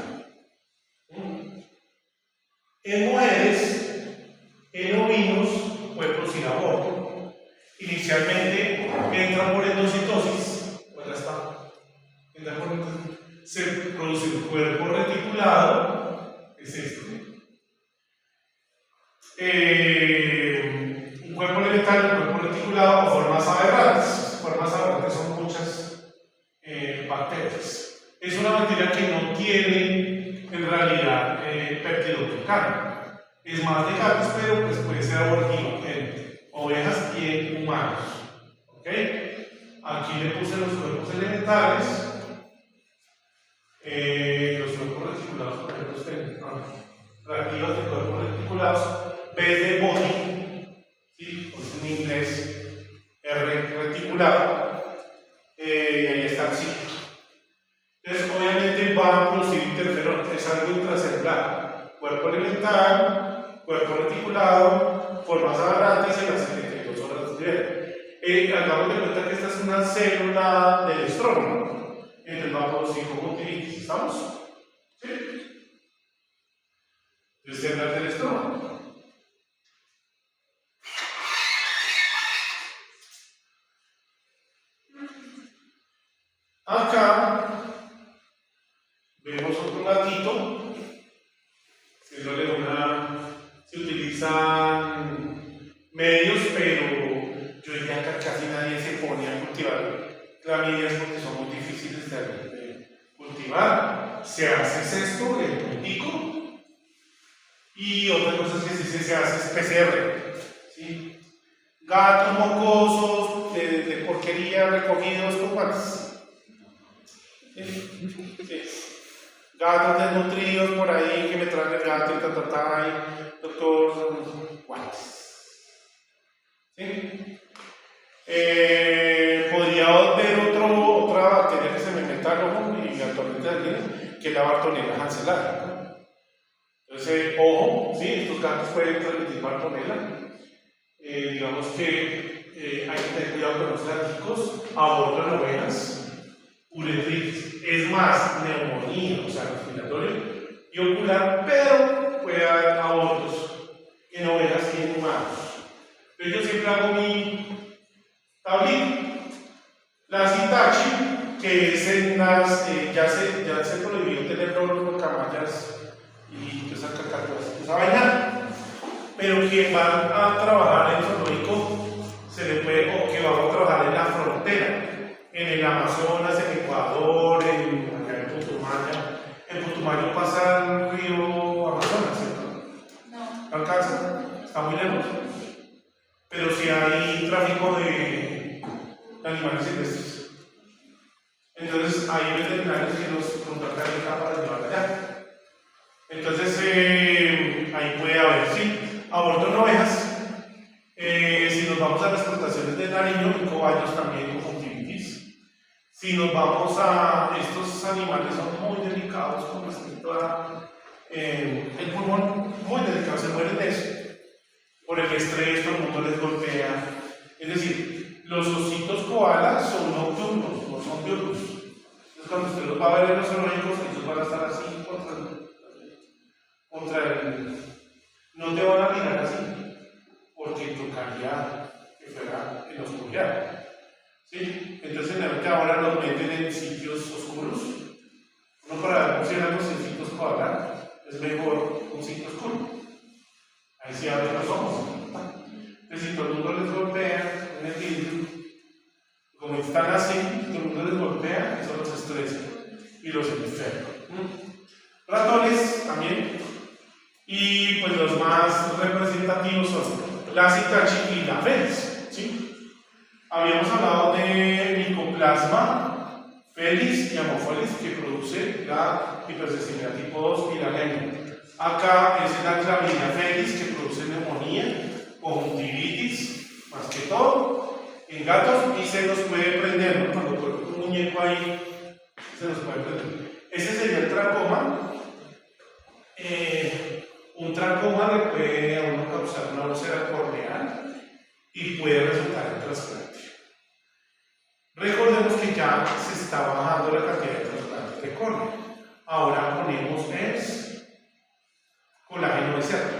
En mujeres, en ovinos, puede producir aborto. Inicialmente entra por endocitosis. ¿Cuál está? Entra por endocitosis. Se produce un cuerpo reticulado. Es este. Un cuerpo elemental, un cuerpo reticulado o formas aberrantes. Formas aberrantes son muchas bacterias. Es una bacteria que no tiene en realidad peptidoglicano. Es más de gatos, pero pues puede ser abortiva en ovejas y en humanos. ¿Ok? Aquí le puse los cuerpos elementales. Los cuerpos reticulados, por ejemplo, reactivos de cuerpos reticulados. Vez de body, ¿sí? Pues en inglés R reticulado, y ahí está el ciclo. Entonces, obviamente van a producir interferón, es algo intracelular. Cuerpo elemental, cuerpo reticulado, formas aberrantes y las 72 horas de hagamos de cuenta que esta es una célula del estrógeno, entonces va a producir conjuntivitis, ¿estamos? ¿Sí? Entonces, células del estrógeno. Acá vemos otro gatito, se utilizan medios, pero yo diría que casi nadie se pone a cultivar clamidias porque son muy difíciles de cultivar. Se hace cesto, el puntico, y otra cosa es que se hace PCR, ¿sí? Gatos mocosos, de porquería, recogidos con guantes. Sí. Gatos desnutridos por ahí que me traen el gato y doctor guantes. ¿Sí? Podría haber otra bacteria que se me meta al ojo y la tormenta de alguien, que es la Bartonella hanseatica. Entonces, ojo, ¿sí? Estos gatos pueden transmitir Bartonella. Digamos que hay que tener cuidado con los gaticos, aborto en ovejas. Uretritis, es más neumonía, o sea, respiratorio y ocular, pero puede haber abortos en ovejas y en humanos. Entonces yo siempre hago mi tablita. La Citachi, que es en las, ya se prohibió tener loros con camallas y toda esa cacatuas, esa vaina, pero quien va a trabajar en zoológico se le puede, o que va a trabajar en la frontera, en el Amazonas, en Ecuador, acá en Putumayo. En Putumayo pasa el río Amazonas, ¿cierto? hay veterinarios que nos contratan acá para llevar allá. Entonces, ahí puede haber, sí, aborto en ovejas. Si nos vamos a las explotaciones de Nariño, en cobayos también conjuntivitis. Si nos vamos a estos animales, son muy delicados con respecto a el pulmón, muy delicado, se mueren de eso. Por el estrés, todo el mundo les golpea. Es decir, los ositos koalas son nocturnos, no son diurnos. Entonces, cuando usted los va a ver en los zoológicos, ellos van a estar así contra el. No te van a mirar así, porque tocaría que fuera en la oscuridad. ¿Sí? Entonces, generalmente ahora los meten en sitios oscuros. Uno para funcionar los sitios koala es mejor un sitio oscuro. Ahí sí abren los ojos. Entonces, si todo el mundo les golpea en el vidrio, como están así, todo el mundo les golpea, eso los estresa y los enferma. Ratones también. Y pues los más representativos son la Citachi y la Felis. ¿Sí? Habíamos hablado de Mycoplasma Felis y Haemophilus, que produce la hipersensibilidad tipo 2 y la lengua. Acá es la Chlamydia felis, que produce neumonía, conjuntivitis, más que todo, en gatos, y se nos puede prender, ¿no? Cuando coloco un muñeco ahí, se nos puede prender. Ese sería el tracoma. Un tracoma le puede a uno causar una úlcera corneal y puede resultar en trasplante. Recordemos que ya se está bajando la cantidad de trasplantes de córnea. Ahora ponemos colágeno de cerdo.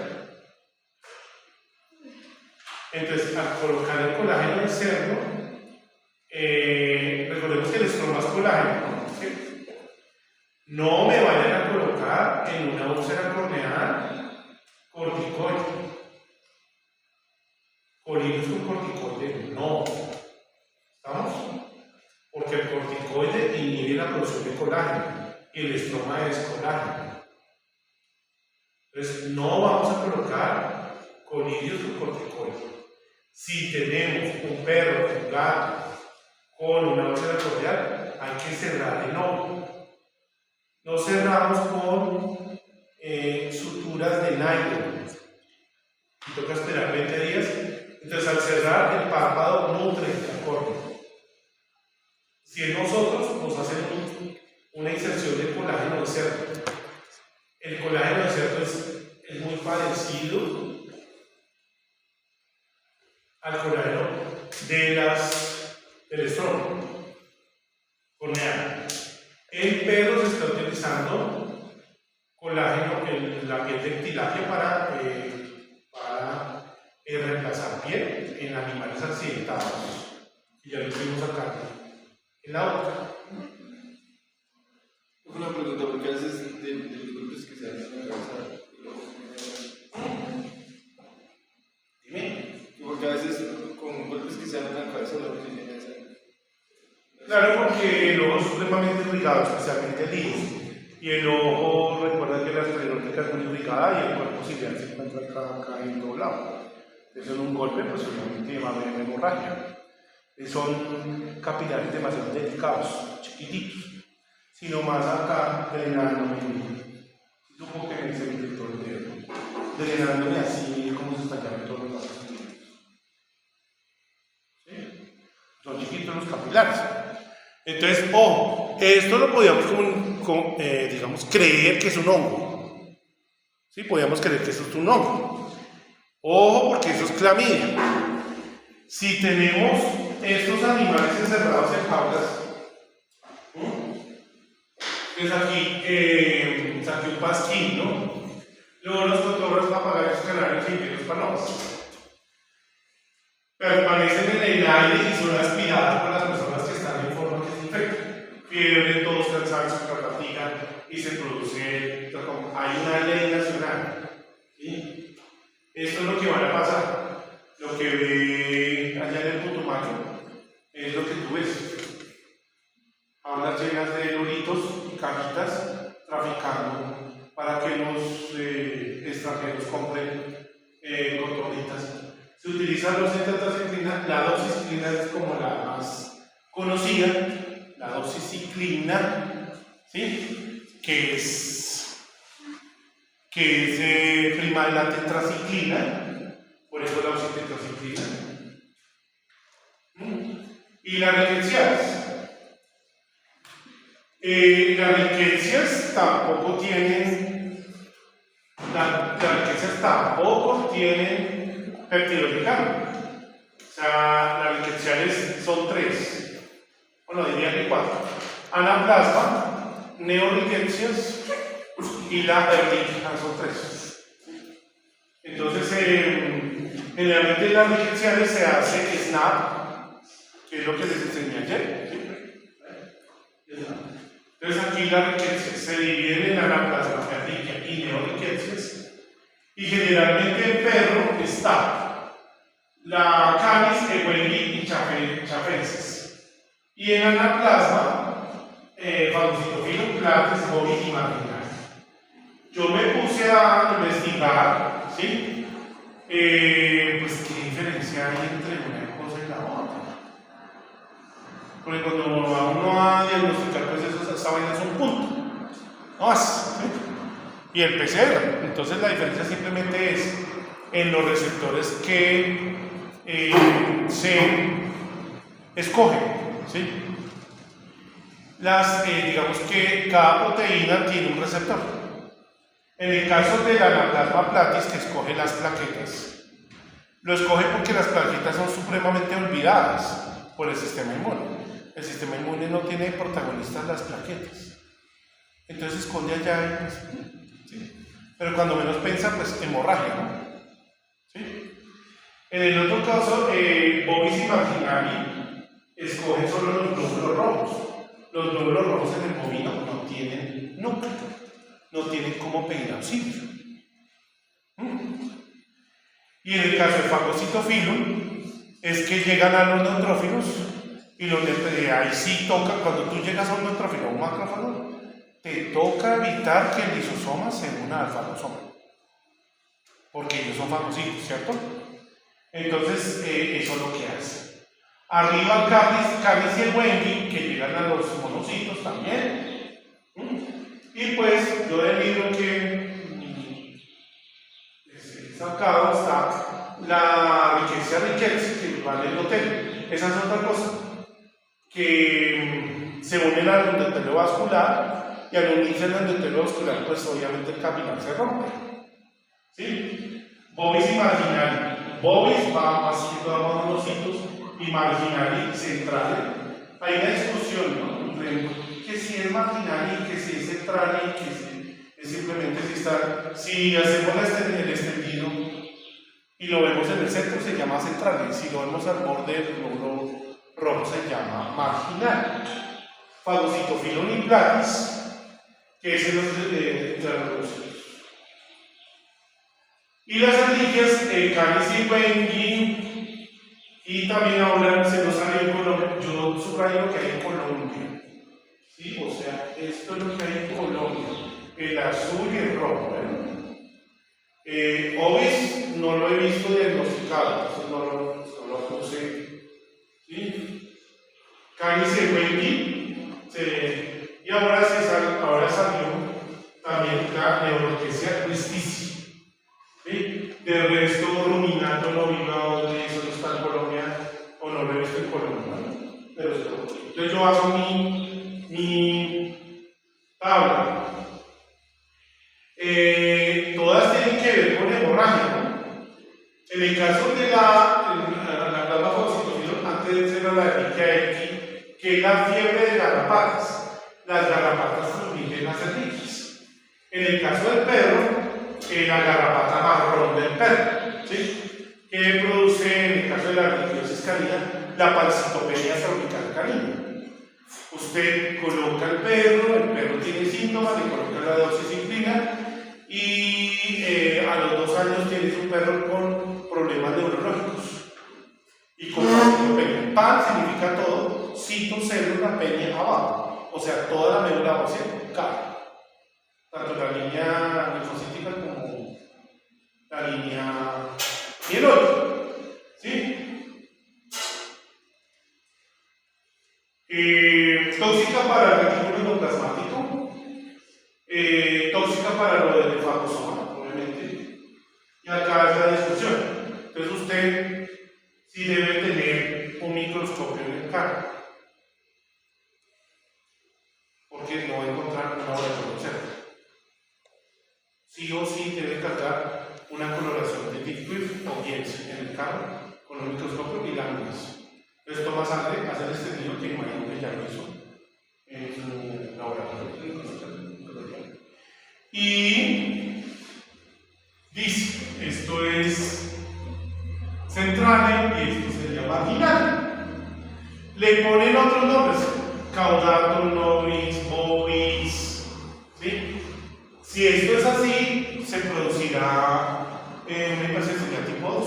Entonces, al colocar el colágeno de cerdo, recordemos que el estroma es colágeno, ¿no? ¿Sí? No me vayan a colocar en una úlcera corneal corticoide. Colinos con corticoide, no. ¿Estamos? Porque el corticoide inhibe la producción de colágeno y el estroma es colágeno. Entonces, no vamos a colocar colidios con corticoide. Si tenemos un perro, un gato con una úlcera corneal, hay que cerrar el ojo. No cerramos con suturas de nylon. Y toca esperar 20 días. Entonces, al cerrar, el párpado nutre la córnea. Si nosotros nos hacen una inserción de colágeno de cerdo, el colágeno de cerdo es muy parecido al colágeno del estroma corneal. En perros se está utilizando colágeno en la piel de tilapia para reemplazar piel en animales accidentados. Y ya lo vimos acá en la boca. Una pregunta, porque a veces de los golpes que se hacen en la cabeza, Dime. porque a veces con golpes que se hacen en la cabeza lo que tiene esa. Claro, porque el ojo es supremamente irrigado, especialmente el iris. Y el ojo, recuerda que la esclerótica es muy irrigada y el cuerpo ciliar se encuentra acá en todo lado. Eso en un golpe, pues obviamente va a haber hemorragia. Son capilares demasiado delicados, chiquititos. Sino más acá, drenándome. Supongo que me dice el director de dedo. Drenándome así, como se está llamando todos los vasos. ¿Sí? Son chiquitos los capilares. Entonces, ojo, esto lo podíamos digamos, creer que es un hongo. ¿Sí? Podíamos creer que eso es un hongo. Ojo, porque eso es clamidia. Si tenemos estos animales encerrados en jaulas, es aquí saqué un pasquín, ¿no? Luego los cotorros, papagayos, canarios y los palomas permanecen en el aire y son aspiradas por las personas que están en forma que se infectan. Fiebre, tos, cansancio, fatiga y se produce. Hay una ley nacional. ¿Sí? Esto es lo que van a pasar. Lo que ve allá en el Putumayo es lo que tú ves. Aulas llenas de loritos y cajitas traficando para que los extranjeros compren cotorritas. Se utilizan los tetracinclina, la doxiciclina es como la más conocida, la doxiciclina. oxiciclina, ¿sí? que es prima de la tetraciclina, por eso la oxitetraciclina. Y las riquecias. Las riquecias tampoco tienen peptidoglicano. O sea, las riqueciales son 3. Bueno, diría que 4. Anaplasma, neorriquecias y la erliquia, son 3. Entonces, generalmente las riqueciales se hace SNAP, que es lo que les enseñé ayer. ¿Sí? Entonces aquí las riquecias se dividen en anaplasma, erliquia y neorriquecias. Y generalmente en perro está la canis, ewelli y chafensis. Y en anaplasma, fagocitofilo, plates, bovis y marginal. Yo me puse a investigar, ¿sí? Pues qué diferencia hay entre una cosa y la otra. Porque cuando va uno a diagnosticar, pues esa vaina es un punto. No más. ¿Sí? Y el PCR. Entonces la diferencia simplemente es en los receptores que se escogen. ¿Sí? Digamos que cada proteína tiene un receptor. En el caso del anaplasma platis, que escoge las plaquetas, lo escoge porque las plaquetas son supremamente olvidadas por el sistema inmune. El sistema inmune no tiene protagonistas las plaquetas. Entonces esconde allá y pues, ¿sí? Pero cuando menos piensa, pues hemorragia, ¿no? ¿Sí? En el otro caso, bovis y marginali escogen solo los glóbulos rojos. Los glóbulos rojos en el bovino no tienen núcleo, no tienen cómo pedir auxilio. Y en el caso del fagocitofilum, es que llegan a los neutrófilos y ahí sí toca, cuando tú llegas a un neutrófilo o un macrófago, te toca evitar que el lisosoma se una al fagosoma, porque ellos son fagocitos, ¿cierto? Entonces, eso es lo que hace. Arriba canis y ewelli, que llegan a los monocitos también. Y pues, yo del libro que he sacado está la riqueza, que vale el hotel. Esa es otra cosa, que se unen al endotelium vascular y al unirse al endotelium vascular, pues obviamente el capilar se rompe. ¿Sí? Bovis y marginal. Bovis va haciendo a monocitos y marginal y central. Hay una discusión, ¿no? Entre que si es marginal y que si es central y que si es simplemente si está. Si hacemos el extendido y lo vemos en el centro, se llama central. Y si lo vemos al borde del glóbulo rojo, se llama marginal. Fagocitofilum y platis, que es el de y las erliquias, canis y ewelli, y también ahora se nos sale en Colombia. Yo subrayo lo que hay en Colombia. ¿Sí? O sea, esto es lo que hay en Colombia. El azul y el rojo. Ovis no lo he visto diagnosticado, entonces no lo puse. ¿Sí? Canis y ewelli, y ahora salió también la neurorquicia cristicia. ¿Sí? De resto, ruminato no vi dónde eso no está en Colombia, o no lo he visto en Colombia, ¿no? Pero entonces yo hago mi tabla. Todas tienen que ver con hemorragia, ¿no? En el caso de la plasma fagocitofilum, antes de ser la erliquia X, que es la fiebre de garrapatas. Las garrapatas transmiten las erliquias. En el caso del perro, la garrapata marrón del perro, ¿sí? Que produce, en el caso de la erliquiosis canina, la parasitopenia cervical canina. Usted coloca el perro tiene síntomas, le coloca la doxiciclina y a los 2 años tienes un perro con problemas neurológicos y con parasitopenia. Pan significa todo, cito, célula, peña, abajo, o sea, toda la médula ósea cae. Tanto la línea linfocítica como la línea mieloide. ¿Sí? Toxicidad tóxica para el retículo endoplasmático, tóxica para lo del linfosoma, obviamente, y acá es la discusión. Entonces usted sí debe tener un microscopio en el carro, porque no va a encontrar una laboratorio cerca. Sí o sí debe cargar una coloración de Dick-Swift o Jens en el carro con un microscopio y láminas. Entonces toma sangre, hace el extendido que imagino que ya lo hizo en su laboratorio. Y dice, esto es central y esto sería marginal. Le ponen otros nombres, caudatum nobis, bovis, ¿sí? Si esto es así, se producirá una hipersensibilidad tipo 2.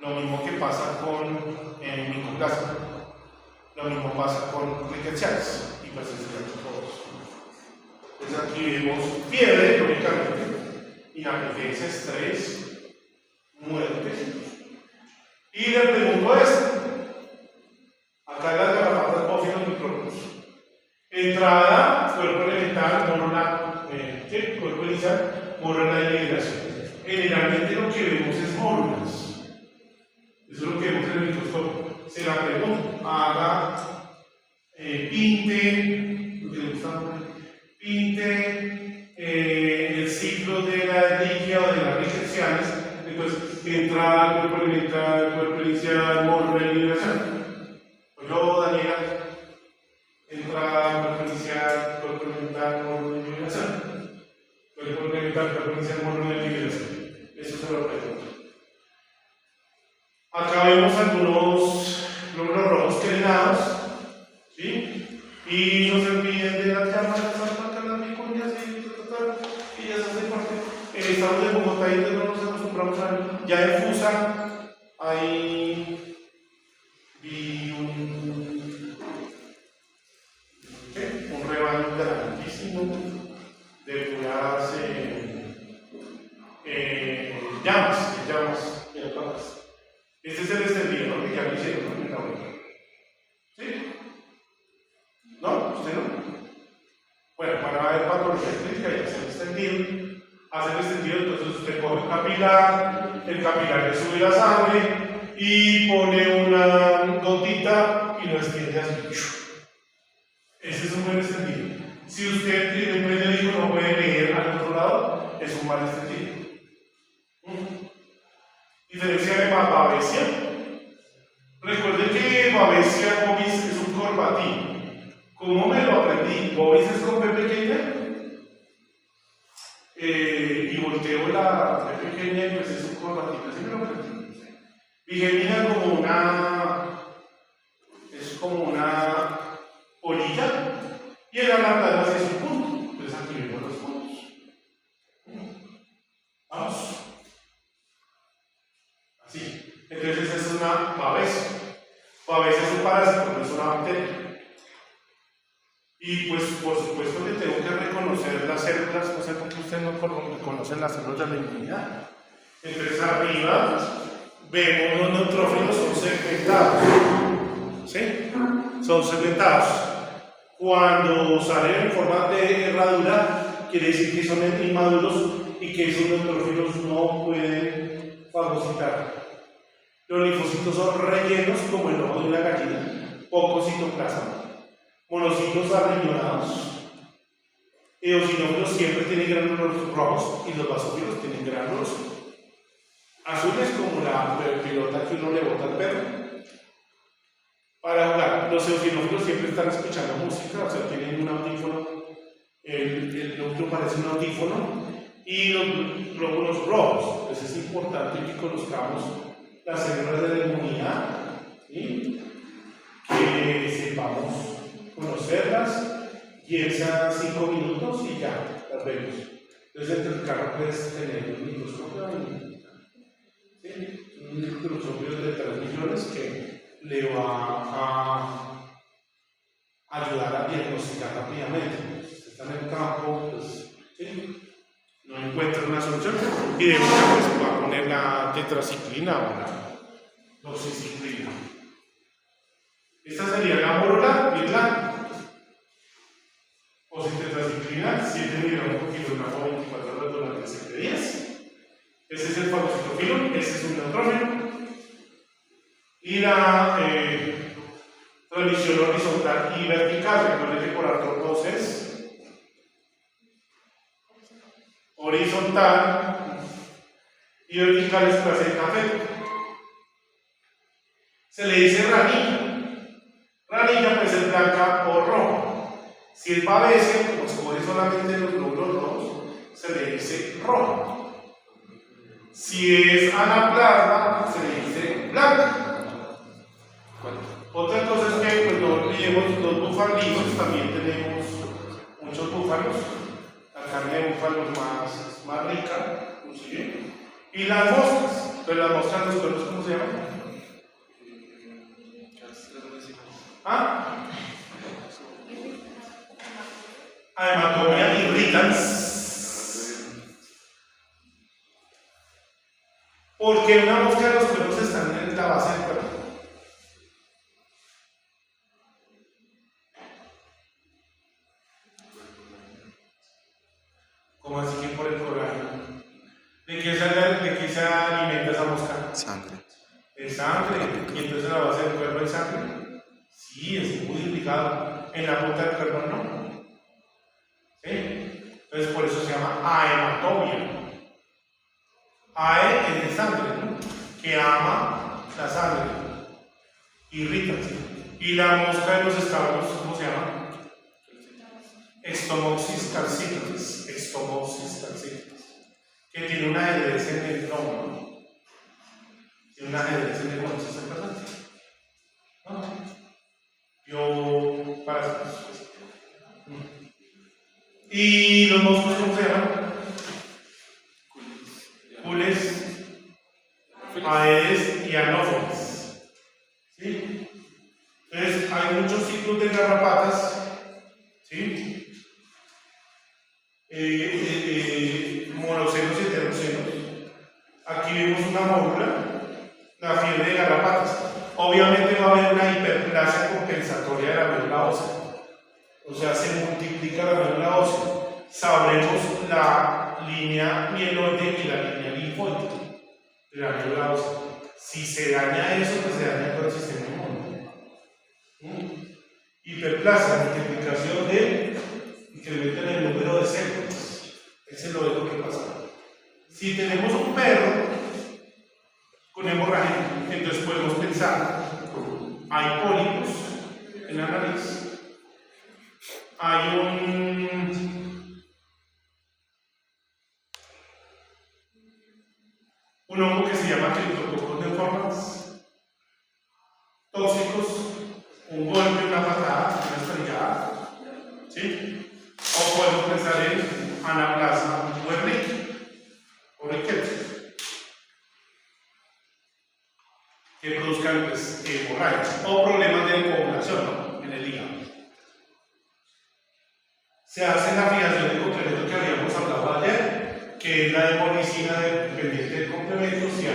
Lo mismo que pasa con el micoplasma. Lo mismo pasa con rickettsiales, hipersensibilidad tipo 2. Entonces aquí vemos fiebre, lógicamente, inapetiencia, estrés, muerte. Y le pregunto esto. Acá las garrafatas bófilos micrófonos. Entrada, cuerpo elemental, cuerpo inicial, mórula de liberación. Generalmente lo que vemos es mórulas. Eso es lo que vemos en el microscopio. Se la pregunto, haga, pinte, lo que le gusta, pinte el ciclo de la ligia o de las rickettsiales. Entonces, entrada, cuerpo elemental, cuerpo inicial, mórula de liberación. Yo, Daniela, entrada, cuerpo inicial, cuerpo elemental, módulo de liberación. Cuerpo elemental, cuerpo inicial, módulo de liberación. Eso se lo pregunto. Acá vemos algunos glóbulos rojos querenados, ¿sí? Y no se olviden de las llamas, las vicunias y ellas hacen parte. Estamos en Bogotá y no nos acostumbramos a ver. Ya en Fusa hay. Vi un rebaño grandísimo de puras llamas y alpajas. Este es el extendido, ¿no? Que ya lo hicieron, ¿no? En la vuelta. ¿Sí? ¿No? ¿Usted no? Bueno, para ver patología clínica y hacer el extendido, entonces usted coge el capilar le sube la sangre y pone una gotita y lo extiende así. Ese es un buen extendido. Si usted en el médico no puede leer al otro lado, es un mal extendido. Diferencia de babesia. Recuerden que babesia bovis es un corbatín. ¿Cómo me lo aprendí? Bovis es con P pequeña. Y volteo la P pequeña y pues es un corbatín. Así me lo aprendí. Bigemina es como una polilla y el alargado es un punto. Entonces aquí vemos los puntos. Vamos. Así. Entonces esa es una babesia. Babesia es un parásito, no es una bacteria. Y pues por supuesto que tengo que reconocer las células, no sé por qué ustedes no reconocen las células de la inmunidad. Entonces arriba vemos los neutrófilos son segmentados. ¿Sí? Son segmentados. Cuando salen en forma de herradura, quiere decir que son inmaduros y que esos neutrófilos no pueden fagocitar. Los linfocitos son rellenos como el ojo de una gallina, poco citoplasma. Monocitos arriñonados. Eosinófilos siempre tienen gránulos rojos y los basófilos tienen gránulos azules como la pelota que uno le bota al perro. Para jugar, los eosinófilos siempre están escuchando música, o sea, tienen un audífono, el núcleo parece un audífono, y los glóbulos rojos. Entonces es importante que conozcamos las células de la inmunidad, ¿sí? Que sepamos conocerlas, piensa 5 minutos y ya, las vemos. Entonces entre el carro puedes tener un microscopio, ¿sí? Un microscopio de 3 millones que le va a ayudar a diagnosticar rápidamente. Si está en el campo, pues, ¿sí? No encuentra una solución y de una pues va a poner la tetraciclina o la doxiciclina. Esta sería la mórula blanca. O si tetraciclina, 7 miligramos por kilogramo 24 horas durante 7 días. Ese es el fagocitofilo, ese es un neutrófilo. Y la transmisión horizontal y vertical, recuerden que por artrópodos es horizontal y vertical es placenta feto. Se le dice ranilla. Ranilla puede ser blanca o roja. Si es babésia, como se mueve solamente los glóbulos rojos, se le dice roja. Si es anaplasma, se le dice blanca. Otra cosa es que cuando olvidemos los búfalos, también tenemos muchos búfalos. La carne de búfalo es más rica, ¿sí? Y las moscas. Pero las moscas, ¿los cuernos cómo se llaman? ¿Ah? Hematomia irritans. Porque una mosca de los cuernos están en la base del cuerpo. ¿Cómo así que por el colágeno? ¿De qué se alimenta esa mosca? Sangre. De sangre. ¿Y entonces la base del cuerpo es sangre? Sí, es muy ligado. En la punta del cuerpo no. ¿Sí? Entonces por eso se llama ahematomia. Ae es de sangre, ¿no? Que ama la sangre. Irrita, ¿sí? Y la mosca de los escarabajos, ¿cómo se llama? Extomoxis calcitrans. Extomoxis calcitrans. Que tiene una ajedrez en el tronco, ¿no? Tiene una ajedrez en el tronco, ¿se acuerdan? ¿No? Yo, para y los moscos, ¿cómo se llaman? Cules, aedes y anófeles. ¿Sí? Entonces, hay muchos ciclos de garrapatas. ¿Sí? Monocenos y heterocenos. Aquí vemos una mórula, la fiebre de garrapatas. Obviamente va a haber una hiperplasia compensatoria de la médula ósea. O sea, se multiplica la médula ósea. Sabremos la línea mieloide y la línea linfoide de la médula ósea. Si se daña eso, pues se daña todo el sistema inmune. Hiperplasia, multiplicación de incremento en el número de células. Ese es lo que pasa. Si tenemos un perro con hemorragia, entonces podemos pensar, hay pólipos en la nariz, hay un hongo que se llama Cryptococcus neoformans, tóxicos, un golpe, una patada, una estrellada, ¿sí? O podemos pensar en anaplasma o riqueza, que produzcan pues, hemorragias o problemas de coagulación, ¿no? En el hígado. Se hace la fijación de complemento que habíamos hablado ayer, que es la hemolicina dependiente del complemento. Si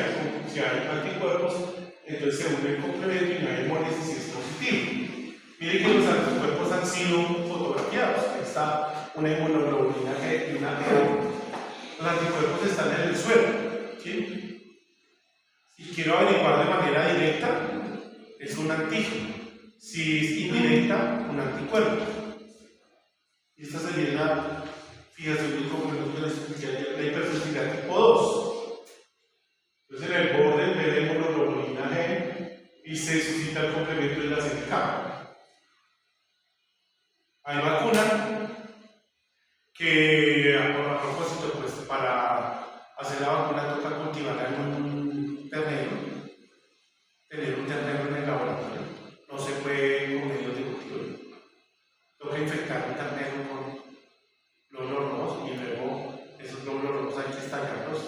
hay anticuerpos, entonces se une el complemento y no hay hemólisis si es positivo. Miren que los anticuerpos han sido fotografiados. Ahí está una inmunoglobulina G y una G. Los anticuerpos están en el suelo. ¿Sí? Si quiero averiguar de manera directa, es un antígeno. Si es indirecta, un anticuerpo. Y esta sería la fijación del complemento que les expliqué ayer, la hipersensibilidad tipo 2. Entonces en el borde de la inmunoglobulina G y se suscita el complemento de la CK. Hay vacuna que, a propósito, pues para hacer la vacuna toca cultivarla en un ternero, tener un ternero en el laboratorio. No se puede con medios de cultivo. Toca infectar un ternero con glóbulos rojos y luego esos glóbulos rojos hay que estallarlos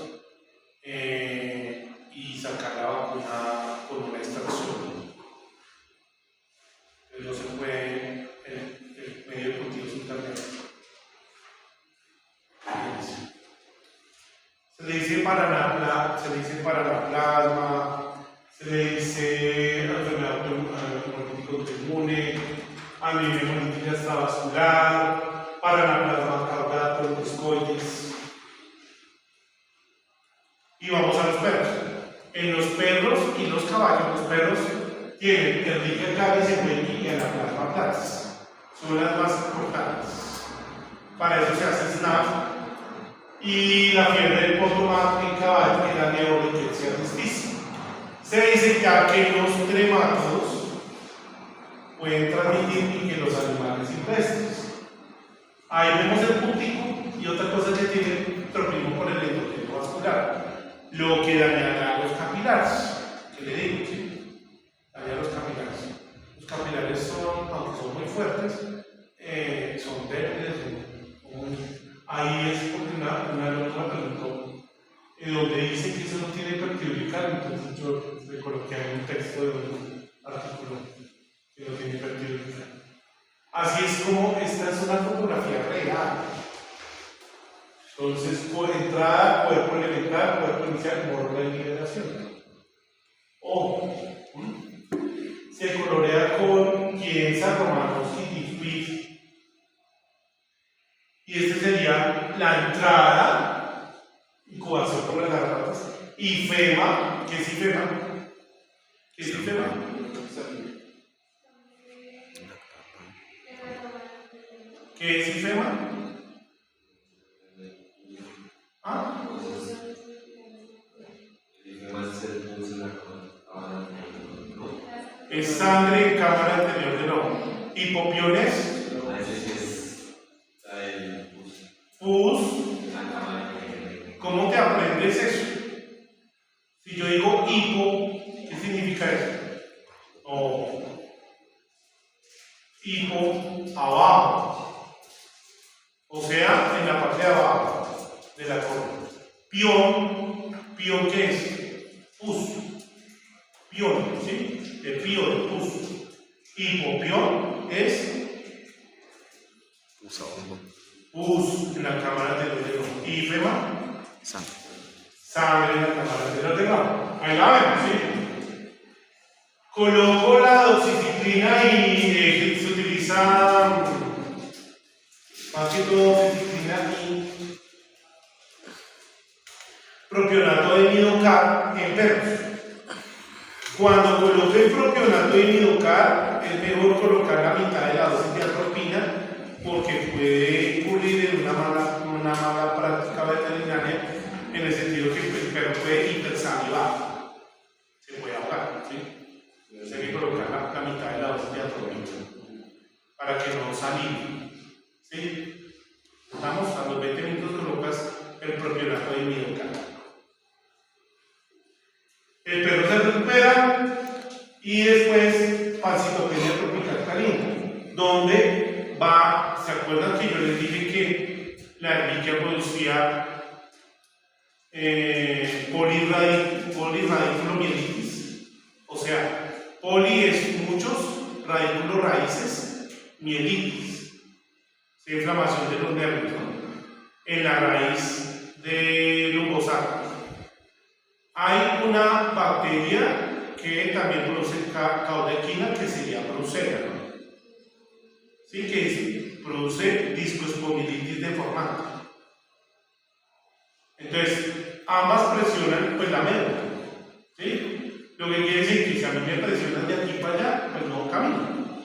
y sacar la vacuna con una extracción. Entonces no se puede, el medio de cultivo es un ternero. Se le dice paranaplasma, se le dice enfermedad político a nivel hemolítica extravascular, para anaplasma caudato, discoides. Y vamos a los perros. En los perros y los caballos, los perros tienen Ehrlichia caris, Ewinski y anaplasma platis. Son las más importantes. Para eso se hace SNAP. Y la fiebre del potomac en caballo, que es la neorickettsia ristis. Se dice ya que los tremátodos pueden transmitir y que los animales silvestres. Ahí vemos el puntico y otra cosa que tiene tropismo por el endotelio vascular, lo que dañará los capilares. ¿Qué le digo? ¿Sí? Daña los capilares. Los capilares son, aunque son muy fuertes, son débiles. Ahí es porque una alumna preguntó donde dice que eso no tiene hipertiroidismo, entonces yo le coloqué ahí un texto de un artículo que no tiene hipertiroidismo. Así es como esta es una fotografía real. Entonces, por entrada, cuerpo elemental, cuerpo inicial, morro de liberación. Ojo, se colorea con Chiesa, Romanos y Tiflis. Y esta sería la entrada, incubación por las garrapatas, y FEMA. ¿Qué es IFEMA? ¿Qué es IFEMA? ¿Qué es IFEMA? ¿Ah? Es sangre en cámara anterior del ojo. Hipopiones. Pus. ¿Cómo te aprendes eso? Si yo digo hipo, ¿qué significa eso? O hipo abajo. O sea, en la parte de abajo de la columna. Pión, ¿qué es? Pus. Pión, ¿sí? De pío, de pus. Hipopión es pus en la cámara anterior del ojo. ¿Y FEMA? Sangre en la cámara anterior del ojo. Ahí la vemos, ¿sí? Coloco la doxiciclina y se utiliza más que todo doxiciclina y propionato de midocar en perros. Cuando coloque el propionato de midocar, es mejor colocar la mitad de la dosis de atropina porque puede incurrir en una mala práctica veterinaria en el sentido que el perro puede hipersalivar, se puede ahogar, ¿sí? Entonces hay que colocar la mitad de la dosis de atropina para que no salive, ¿sí? Estamos a los 20 minutos colocas el propionato de midocar. El perro se recupera y después pancitopenia tropical canina, donde va, ¿se acuerdan que yo les dije que la Ehrlichia producía polirradiculomielitis? O sea, poli es muchos, radículos raíces, mielitis, ¿sí? Inflamación de los nervios, ¿no? En la raíz del lumbosaco. Hay una bacteria que también produce caudequina, que sería brucella, ¿no? Sí, que produce discoespondilitis deformante. Entonces, ambas presionan pues la médula, ¿sí? Lo que quiere decir que si a mí me presionan de aquí para allá, pues no camino,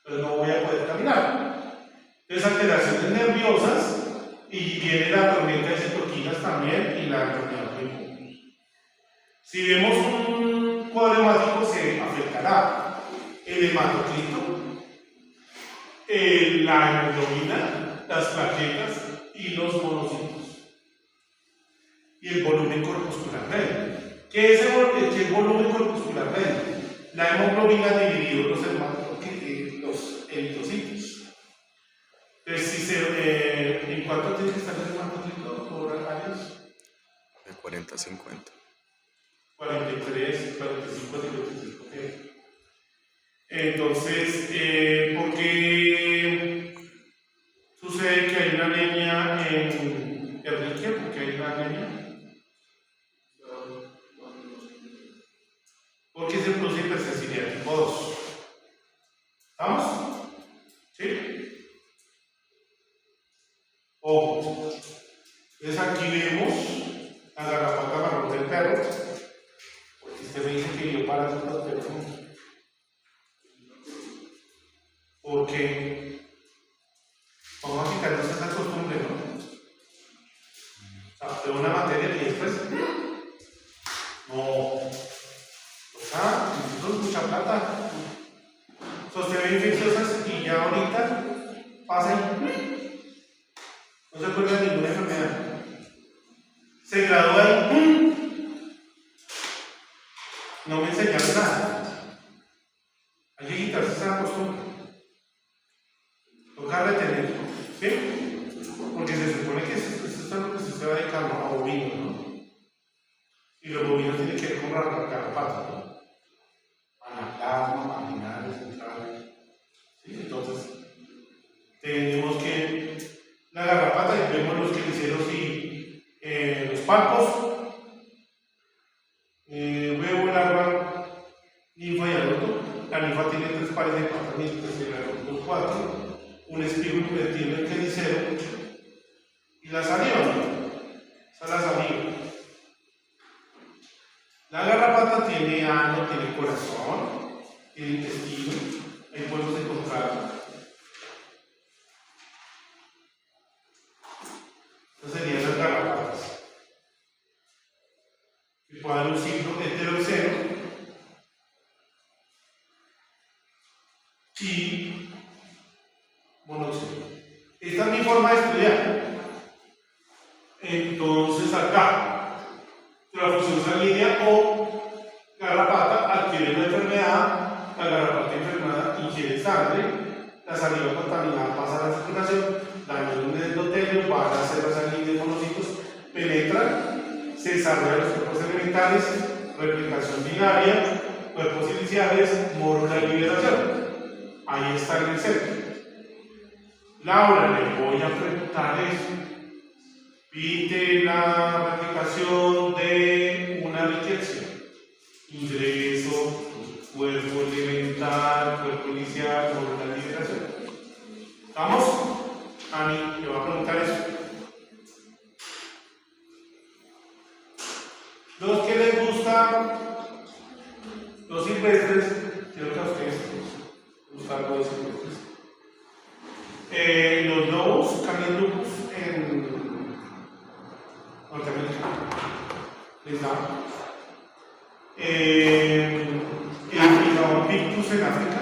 pues no voy a poder caminar. Entonces, alteraciones nerviosas y viene la tormenta de citoquinas también y la enfermedad de Lyme. Si vemos un cuadro hemático, se afectará el hematocrito, la hemoglobina, las plaquetas y los monocitos. Y el volumen corpuscular medio. ¿Qué es el volumen corpuscular medio? La hemoglobina dividido los eritrocitos. Entonces, si ¿en cuánto tiene que estar el hematocrito por años? De 40 a 50. 43, 45, 55. Entonces, ¿por qué sucede que hay una anemia en Ehrlichia? ¿Por qué hay una anemia? Porque se produce hipersensibilidad tipo 2. ¿Estamos? pasa ahí. No se acuerda de ninguna enfermedad. Se gradúa ahí. No me enseñaron nada. Hay que quitarse esa costumbre. Toca retenerlo, ¿sí? Porque se supone que esto es lo que se va a dedicar a bovinos, ¿no? Y los bovinos tienen que ver con la garrapata, ¿no? Anaplasma, marginales, centrales. ¿Sí? Entonces, tenemos que la garrapata, y vemos los queliceros y los palpos, huevo, larva, ninfa y adulto. La ninfa tiene 3 pares de patas, mientras que el adulto 4, un espíritu que tiene el quelicero y la saliva. Esa es la saliva. La garrapata tiene ano, tiene corazón, tiene intestino. Ahí podemos encontrar. Estas serían las garrapatas. Y puede haber un ciclo heteroxeno y monóxido. Esta es mi forma de estudiar. Entonces acá, transfusión sanguínea o garrapata adquiere una enfermedad, la garrapata enfermada ingiere sangre, la saliva contaminada pasa a la circulación, daña un endotelio, van a hacer la sangre de monocitos, penetran, se desarrollan los cuerpos elementales, replicación binaria, cuerpos iniciales, módula de liberación. Ahí está en el centro. Laura, le voy a preguntar eso. Pide la replicación de una riqueza. Ingreso, cuerpo elemental, cuerpo inicial, módula de liberación. ¿Estamos? Ani, le voy a preguntar eso. Los que les gustan los silvestres, quiero que a ustedes les gusta algo de silvestres. Los lobos, cambian lobos en Norteamérica, les da. El Picador Pictus en África,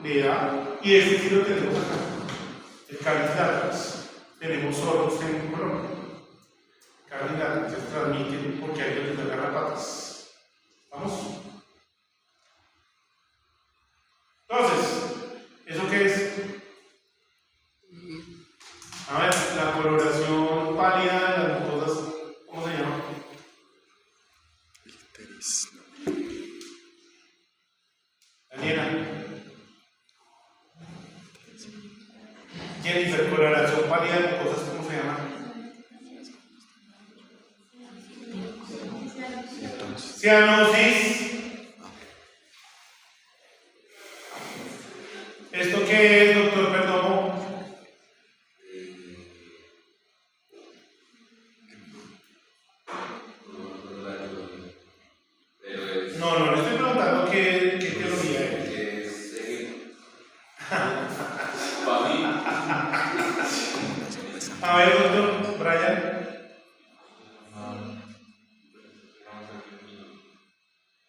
le da. Y este sí lo tenemos acá. El Calidatas, tenemos zorros en Colombia. Calidatas se transmiten porque hay que les da garrapatas. ¿Vamos? Entonces, ¿eso qué es? A ver, la coloración pálida de las mucosas, ¿cómo se llama? Daniela. Jennifer, coloración pálida de mucosas, ¿cómo se llama? Cianosis. ¿Esto qué es, doctor Perdomo? No, no le estoy preguntando qué teoría es. A ver, doctor Brian.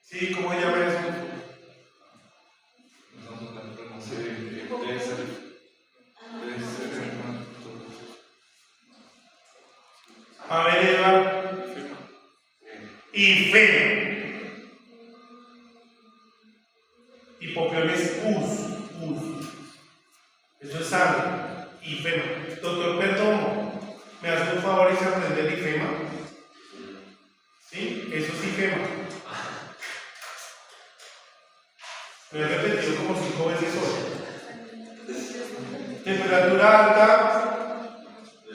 Sí, ¿cómo se llama eso? A ver, Eva. Y feno. Hipopiones pus. Eso es sangre. Y feno. Doctor Perdomo, ¿me hace un favor y se aprende el ifema? ¿Sí? Eso es ifema. Me he repetido como 5 veces hoy. Temperatura alta.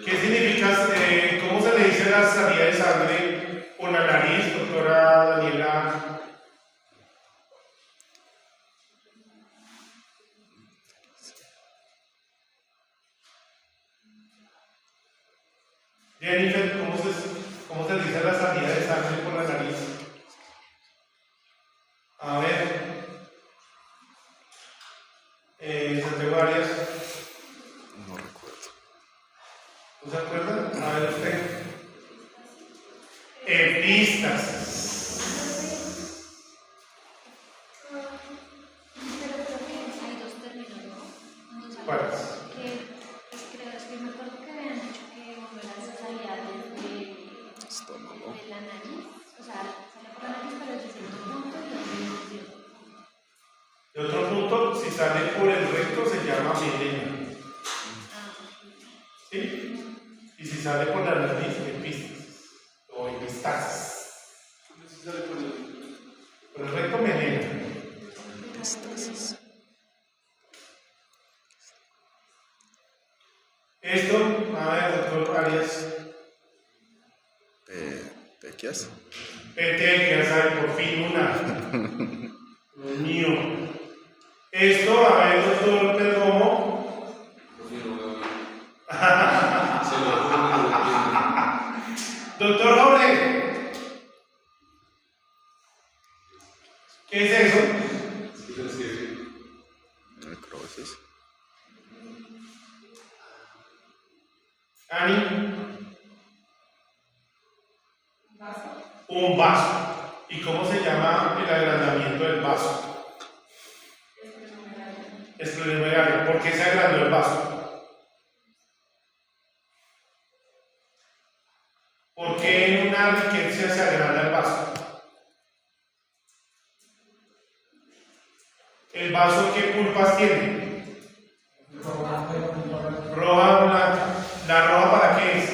¿Qué significa? ¿Cómo se le dice la salida de sangre por la nariz, doctora Daniela? Jennifer, ¿cómo se dice la salida de sangre por la nariz? A ver. Santiago Arias. No recuerdo. ¿No se acuerdan? A ver usted. Epístasis. Pero creo que hay 2 términos, ¿no? ¿Cuáles? Que sale por el recto se llama melena. ¿Sí? Y si sale por la nariz, epistasis o epistasis. Si sale por el... Por el recto, melena. Estasis. Esto, a ver, doctor Arias. Pequias. Petequias, ¿sabe? Por fin una. Dios mío. Esto, a ver, doctor Perdomo. Doctor Jorge. ¿Qué es eso? Necrosis. Ani. Un vaso. ¿Y cómo se llama el agrandamiento del vaso? Esplenomegalia. ¿Por qué se agrandó el vaso? ¿Por qué en una riqueza se agranda el vaso? ¿El vaso qué pulpas tiene? Roja, blanca. ¿La roja para qué es?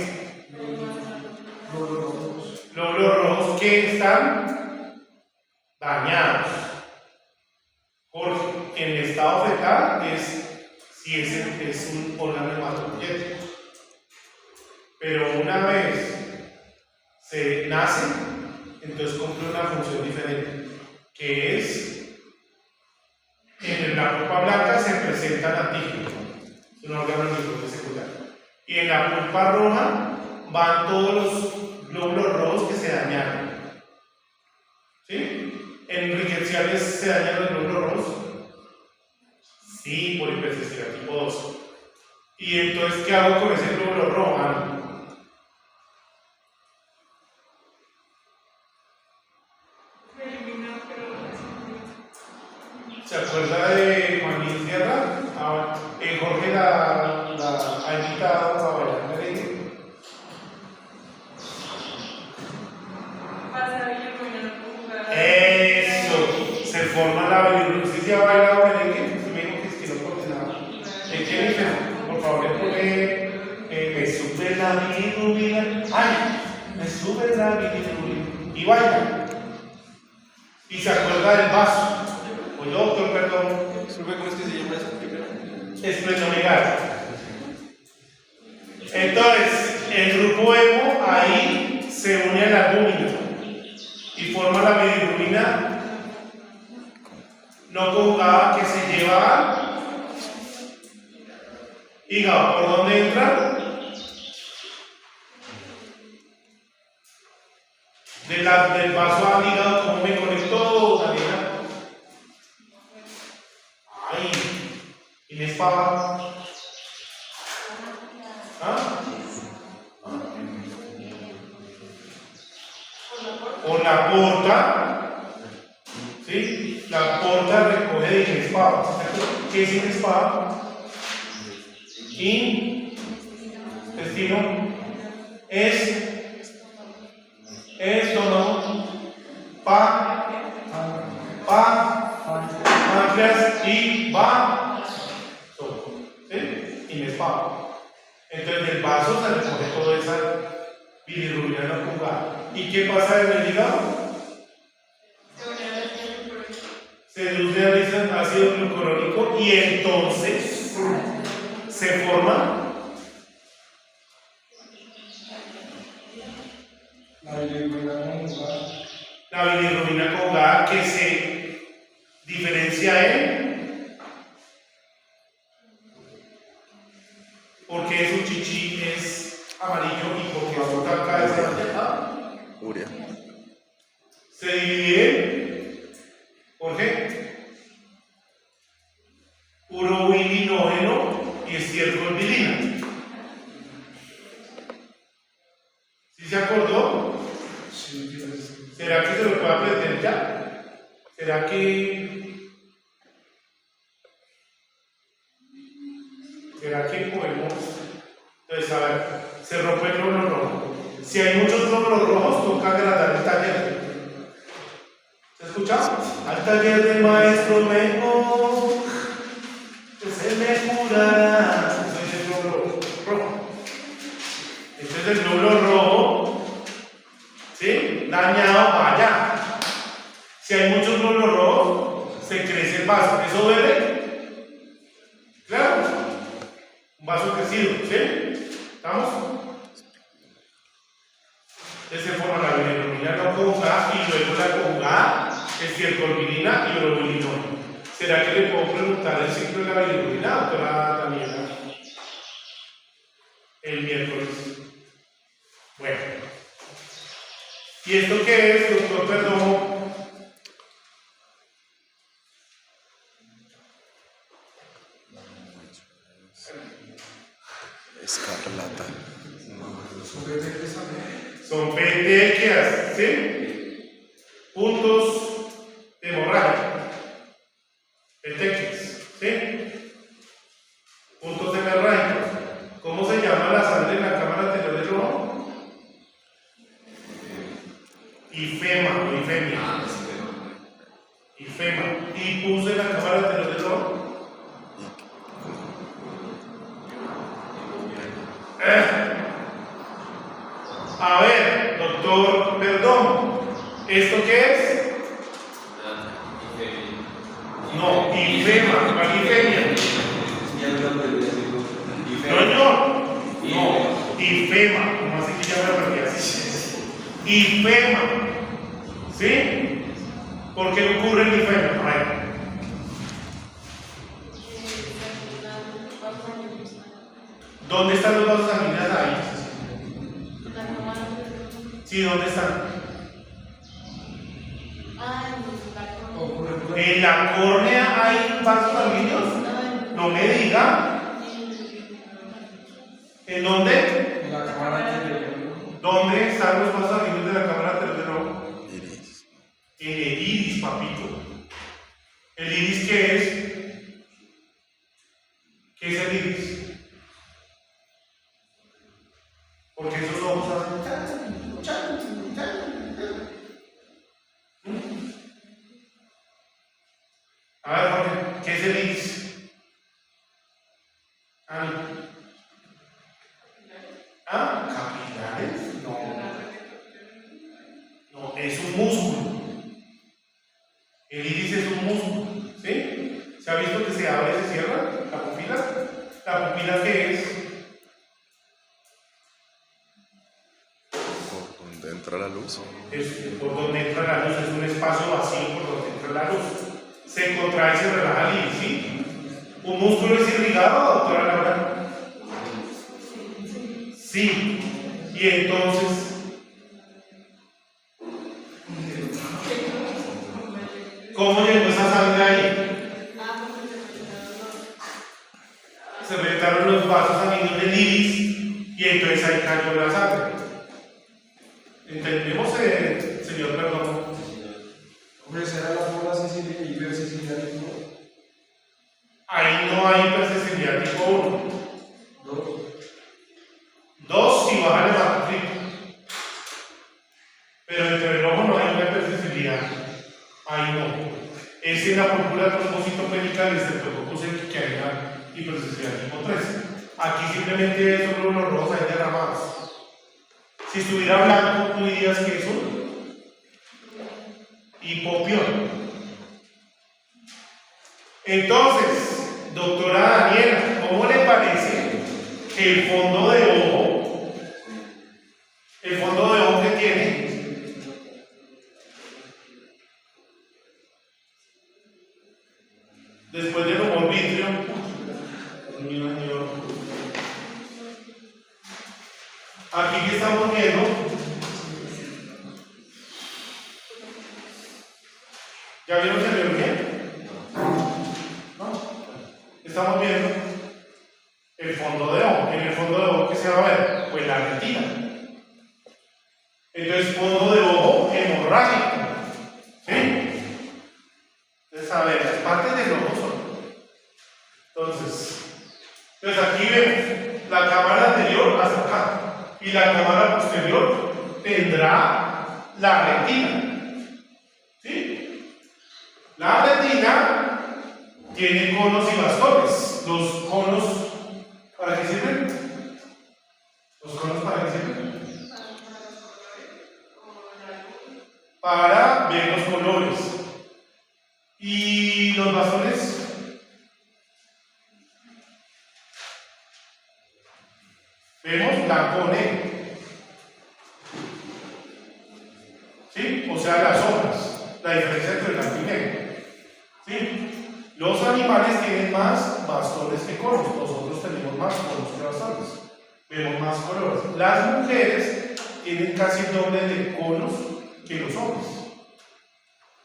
Glóbulos rojos que están dañados. Porque en el estado fetal si es un órgano hematopoyético. Pero una vez se nace, entonces cumple una función diferente, que es en la pulpa blanca se presentan antígenos, es un órgano microbiológico secundario. Y en la pulpa roja van todos los glóbulos rojos que se dañaron. ¿Sí? ¿En rickettsiales se dañan los glóbulos rojos? Sí, por hipersensibilidad tipo 2. ¿Y entonces qué hago con ese glóbulo rojo? ¿Se acuerda de Juanín Sierra? Jorge la ha invitado a bailar merengue. Eso, se forma la bilirrubina. ¿Sí se ha bailado merengue? Se me dijo que no porque nada. Jennifer, por favor, me sube la bilirrubina. ¡Ay! Me sube la bilirrubina. Y baila. Y se acuerda del vaso. Oye, doctor, perdón. ¿Cómo es que se llama eso primero? Esplenomegalia. Entonces, el grupo hemo ahí se une a la albúmina y forma la bilirrubina no conjugada que se lleva al hígado. ¿Por dónde entra? Del vaso al hígado. ¿Cómo me conectó, Daniela? Ay, Inés Pava. ¿Ah? Por la porta. ¿Sí? La porta recoge de Inés Pava. ¿Qué es Inés Pava? Intestino. Estómago. Páncreas y vaso. ¿Sí? Inés Pava. Entonces del vaso se recoge toda esa bilirrubina no conjugada. ¿Y qué pasa en el hígado? Se reduce ácido glucurónico y entonces se forma la bilirrubina conjugada que se diferencia en porque su chichi es amarillo y porque su caca es amarilla. Urea. Se divide, Jorge, urobilinógeno y estiércol-bilina. ¿Sí se acordó? ¿Será que se lo puede aprender ya? ¿Será que podemos? Entonces, a ver, se rompe el glóbulo rojo. Si hay muchos glóbulos rojos, toca agrandar el taller. ¿Se escucha? Al taller del maestro vengo, máscara. Este es el glóbulo rojo. Este es el glóbulo rojo, ¿sí? Dañado para allá. Si hay muchos glóbulos rojos, se crece el vaso. ¿Eso duele? Claro. Un vaso crecido, ¿sí? ¿Estamos? Se forma la bilirrubina no conjugada y luego la conjugada es ciercolbinina y orobilinol. ¿Será que le puedo preguntar el ciclo de la bilirrubina, doctora Daniela? El miércoles. Bueno. ¿Y esto qué es, doctor Perdomo? Escarlata. Son petequias, ¿sí? Puntos de hemorragia. Petequias, ¿sí? Puntos hemorrágicos. ¿Cómo se llama la sangre en la cámara anterior del ojo? Ifema o ifemia. Ifema. ¿Y pus en la cámara anterior del ojo? A ver, doctor, perdón, ¿esto qué es? No, ifema, ¿cuál ifemia? No, ifema, ¿cómo así que llama la propiedad? Ifema, ¿sí? ¿Por qué ocurre el ifema? A ver. ¿Dónde están los vasos sanguíneos ahí? Sí, ¿dónde están? ¿En la córnea hay vasos sanguíneos? No me diga. ¿En dónde? En la cámara anterior. ¿Dónde están los vasos sanguíneos de la cámara anterior del ojo? Iris. En el iris, papito. ¿El iris qué es? ¿Qué es el iris? Porque esos ojos hacen... A ver, Jorge, ¿qué es el iris? ¿Capilares? No, es un músculo. El iris es un músculo, ¿sí? ¿Se ha visto que se abre y se cierra la pupila? ¿La pupila qué es? Por donde entra la luz. Es por donde entra la luz, es un espacio vacío por donde entra la luz. Se contrae y se relaja el iris, ¿sí? ¿Un músculo es irrigado, doctora Laura? Sí. Y entonces, ¿cómo llegó esa sangre ahí? Se reventaron los vasos sanguíneos del iris y entonces ahí cayó la sangre. ¿Entendemos, señor Perdón? Hombre, ¿será la forma hipersensibilidad tipo 1? Ahí no hay hipersensibilidad tipo 1. 2. 2 si baja el hematocrito. Pero entre el ojo no hay una hipersensibilidad. Ahí no. Es en la púrpura trombocitopénica del estreptococcus que hay una hipersensibilidad tipo 3. Aquí simplemente son glóbulos rojos ahí derramados. Si estuviera blanco, tú dirías que es un hipopión. Entonces, doctora Daniela, ¿cómo le parece que el fondo de ojo que tiene, después del humor vitrio, aquí que estamos viendo, ¿ya vieron que se ve bien? ¿No? Estamos viendo el fondo de ojo. En el fondo de ojo, ¿qué se va a ver? Pues la retina. Entonces, fondo de ojo hemorrágico. ¿Sí? Entonces, a ver, las partes del ojo son. Entonces aquí vemos la cámara anterior hasta acá. Y la cámara posterior tendrá la retina. ¿Sí? La retina tiene conos y bastones. los conos, ¿para qué sirven? ¿Los conos para qué sirven? Para ver los colores. ¿Y los bastones? Vemos blanco o negro. ¿Sí? O sea, las sombras, la diferencia entre blanco y negro. ¿Sí? Los animales tienen más bastones que conos, nosotros tenemos más conos que bastones. Vemos más colores. Las mujeres tienen casi el doble de conos que los hombres.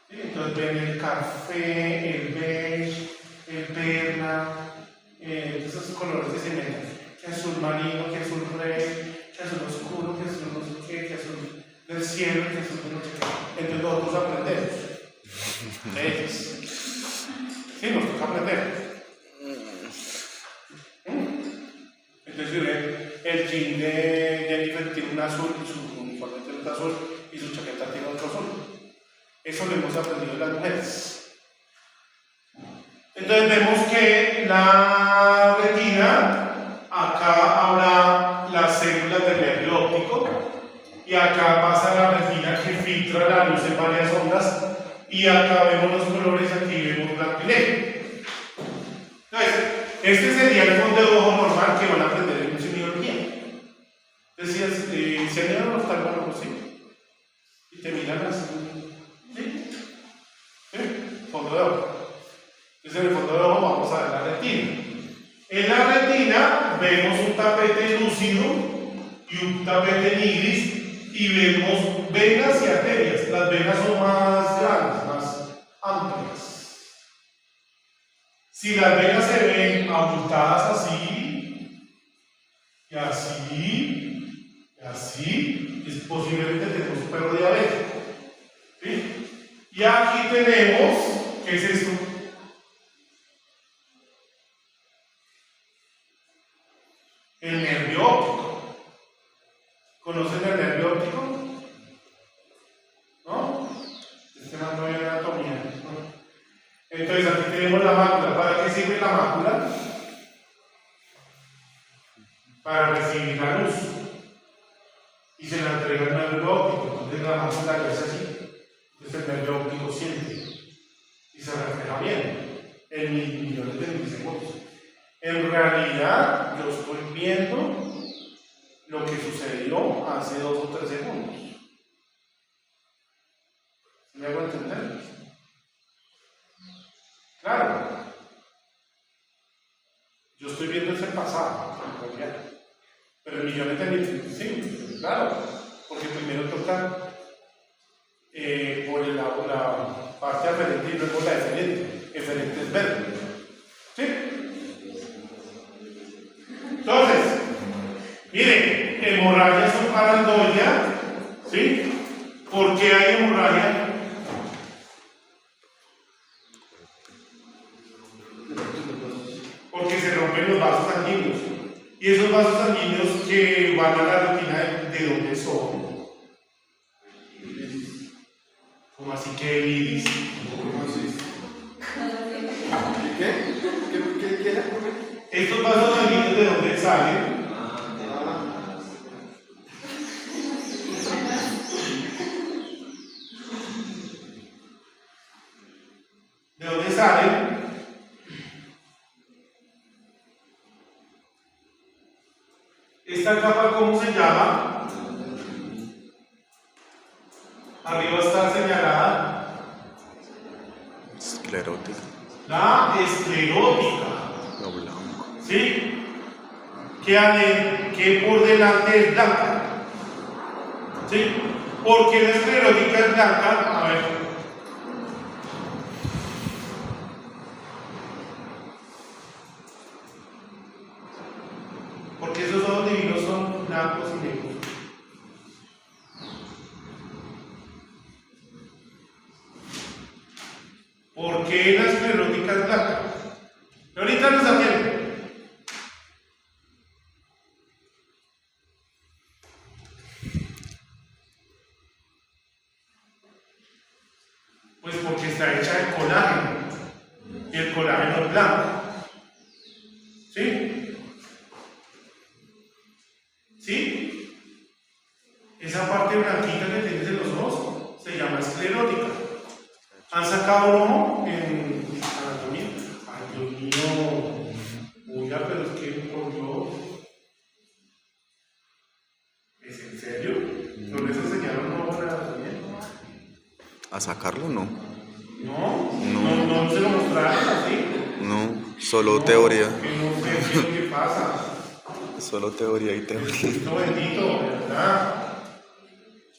¿Sí? Entonces ven el café, el beige, el perla, esos colores que se inventan. Que azul marino, que azul rey, que azul oscuro, que azul no sé qué, que azul del cielo, que azul de no sé qué. Entonces nosotros aprendemos de ellos. Sí, nos toca aprender. Entonces, el jean de Jennifer tiene un azul, su uniforme tiene un azul y su chaqueta tiene otro azul. Eso lo hemos aprendido las mujeres. Entonces vemos que la retina, acá habrá las células del nervio óptico y acá pasa la retina que filtra la luz en varias ondas y acá vemos los colores, aquí vemos blanco y negro. Entonces, este sería el fondo de ojo normal que van a aprender en biología. Decías, ¿se han ido a los oftalmólogos? Sí. Y te miran así. ¿Sí? ¿Sí? Fondo de ojo. Entonces, en el fondo de ojo vamos a ver la retina. En la retina vemos un tapete lúcido y un tapete en iris y vemos venas y arterias. Las venas son más grandes, más amplias. Si las venas se ven abultadas así, y así, y así, es posiblemente tenemos un perro diabético. ¿Sí? Y aquí tenemos, ¿qué es esto? El nervio óptico. ¿Conocen el nervio óptico? ¿No? Este más no hay anatomía, ¿no? Entonces aquí tenemos la mácula. ¿Para qué sirve la mácula? Para recibir la luz. Y se la entrega al nervio óptico. Entonces la mácula ya es así. Entonces el nervio óptico siente. Y se refleja bien. En millones de milisegundos. En realidad, yo estoy viendo lo que sucedió hace 2 o 3 segundos. ¿Me hago entender? Claro. Yo estoy viendo ese pasado, en realidad. Pero en millones de milisegundos, sí, claro. Porque primero toca por la parte aferente y luego la eferente. Eferente es verde. ¿Sí? Entonces, miren, hemorragia subparandoidea, ¿sí? ¿Por qué hay hemorragia? Porque se rompen los vasos sanguíneos. Y esos vasos sanguíneos que van a la retina, ¿de dónde son? ¿Cómo así que el iris? ¿Cómo así? ¿Qué era? Estos vasos sanguíneos, ¿de dónde salen? ¿De dónde salen? Esta capa, ¿cómo se llama? Arriba está señalada. Esclerótica. La esclerótica. Lo blanco. ¿Sí? Que por delante es blanca. ¿Sí? ¿Por qué la esclerótica es blanca? A ver. Porque esos ojos divinos son blancos y negros. ¿Por qué la esclerótica es blanca? Ahorita nos da tiempo. Pues porque está hecha de colágeno. Y el colágeno es blanco. ¿Sí? Esa parte blanquita que tienes en los ojos se llama esclerótica. Han sacado un ojo en anatomía. Ay, Dios mío. Oiga, pero es que por Dios. ¿Es en serio? ¿No les enseñaron un ojo en anatomía? ¿A sacarlo? No. No se lo mostraron así. No, solo teoría. Que no sé qué es lo que pasa. Solo teoría y teoría. Cristo bendito, ¿verdad?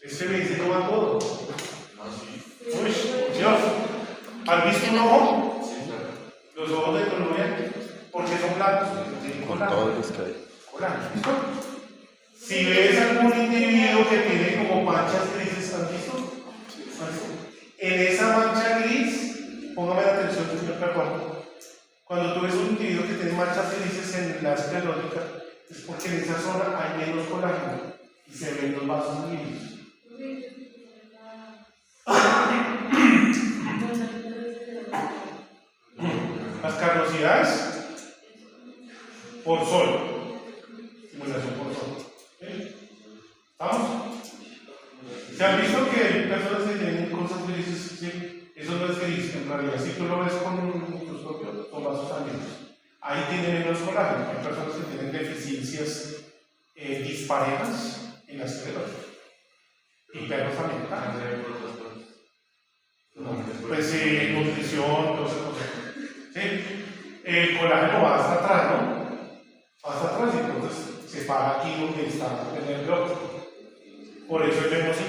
Ese me dice no va todo. Uy, Dios. ¿Has visto un ojo? Los ojos de Colombia, porque son blancos, tienen Con cola. todos los que hay. Cola. Si ves algún individuo que tiene como manchas grises, ¿has visto? En esa mancha gris, póngame la atención, señor Carvalho. Cuando tú ves un individuo que tiene manchas grises en la esclerótica, es porque en esa zona hay menos colágeno y se ven los vasos sanguíneos. Las carnosidades por sol, estimulación por sol. ¿Sí? ¿Estamos? ¿Se han visto que hay personas que tienen cosas grises? Sí, eso no es gris, en realidad, si tú lo ves con un microscopio, son vasos sanguíneos. Ahí tiene menos colágeno. Hay personas que tienen deficiencias disparejas en la esclerosis. Y perros también. Pues nutrición, todo eso. ¿Sí? El colágeno va hasta atrás, ¿no? Va hasta atrás y entonces se para aquí donde está el nervio óptico. Por eso es vemos así.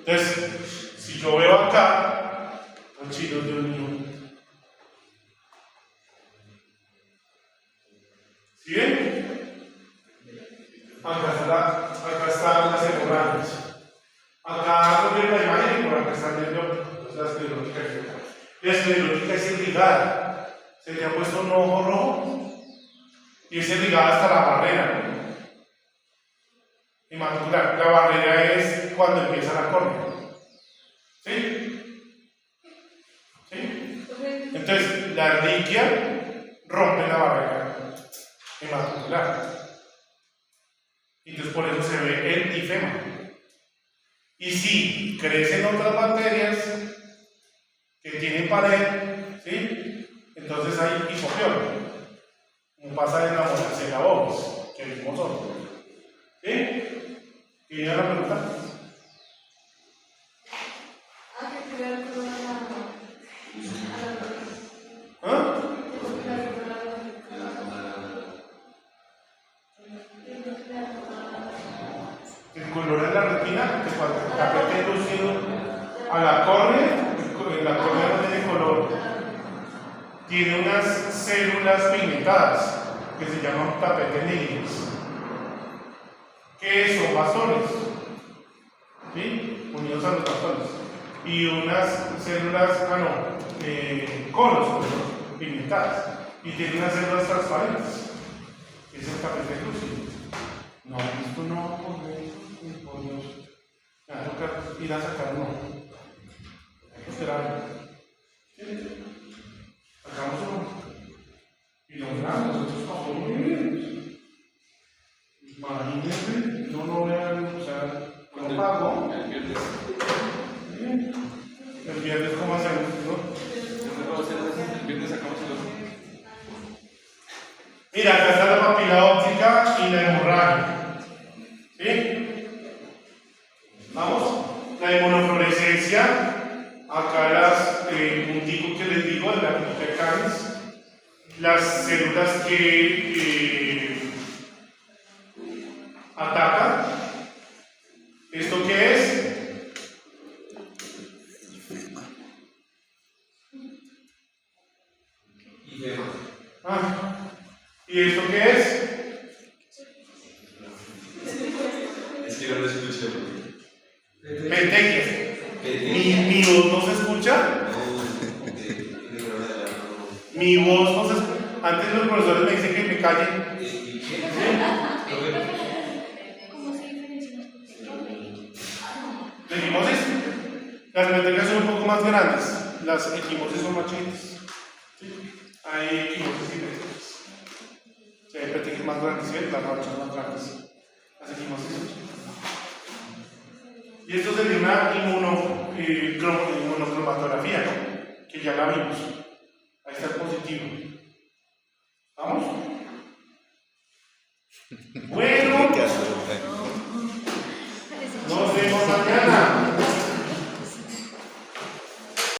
Entonces, si yo veo acá, los chinos, Dios mío. ¿Sí ven? Acá están las hemorragias. Acá no la imagen y por acá está el nervio óptico. La esclerótica. La esclerótica es irrigada. Se le ha puesto un ojo rojo y es irrigada hasta la barrera, ¿no? Hematocular. La barrera es cuando empieza la córnea. ¿Sí? ¿Sí? Entonces, la erliquia rompe la barrera hematocular. Entonces, por eso se ve el tifema. Y si crecen otras bacterias que tienen pared, ¿sí? Entonces hay hipopión. Como pasa en la monacela bovis, que vimos otro. ¿Sí? ¿Tiene la pregunta? ¿Ah? El color de la retina, que cuando el tapete es lucido a la córnea, la córnea no tiene color. Tiene unas células pigmentadas que se llaman tapetes líquidos, que son bastones, ¿sí? Unidos a los bastones, y unas células, conos pigmentadas, y tiene unas células transparentes, que es el tapete lúcido. No, esto no, por Dios, me va a tocar ir a sacar uno. Hay que esperar. ¿Sí? Sacamos uno. Y lo miramos, nosotros pasó muy bien. Imagínense, no vean, o sea, no pago. El viernes, ¿cómo hacemos? El viernes sacamos el otro. Mira, acá está la papila óptica y la hemorragia. ¿Sí? Vamos. La inmunofluorescencia. Acá las punticos que les digo de la Canis, las células que atacan. ¿Esto qué es? ¿Y esto qué es? Es que no lo escuché. Petequias. ¿Mi voz no se escucha? Mi voz no se escucha. Antes los profesores me dicen que me calle. ¿La equimosis? Las petequias son un poco más grandes. Las equimosis son más chiquitas. Hay equimosis y petequias. Si hay petequias más grandes, ¿sí? Las rachas más grandes. Las equimosis Y esto sería una inmunocromatografía, ¿no? Que ya la vimos. Ahí está el positivo. ¿Vamos? Bueno.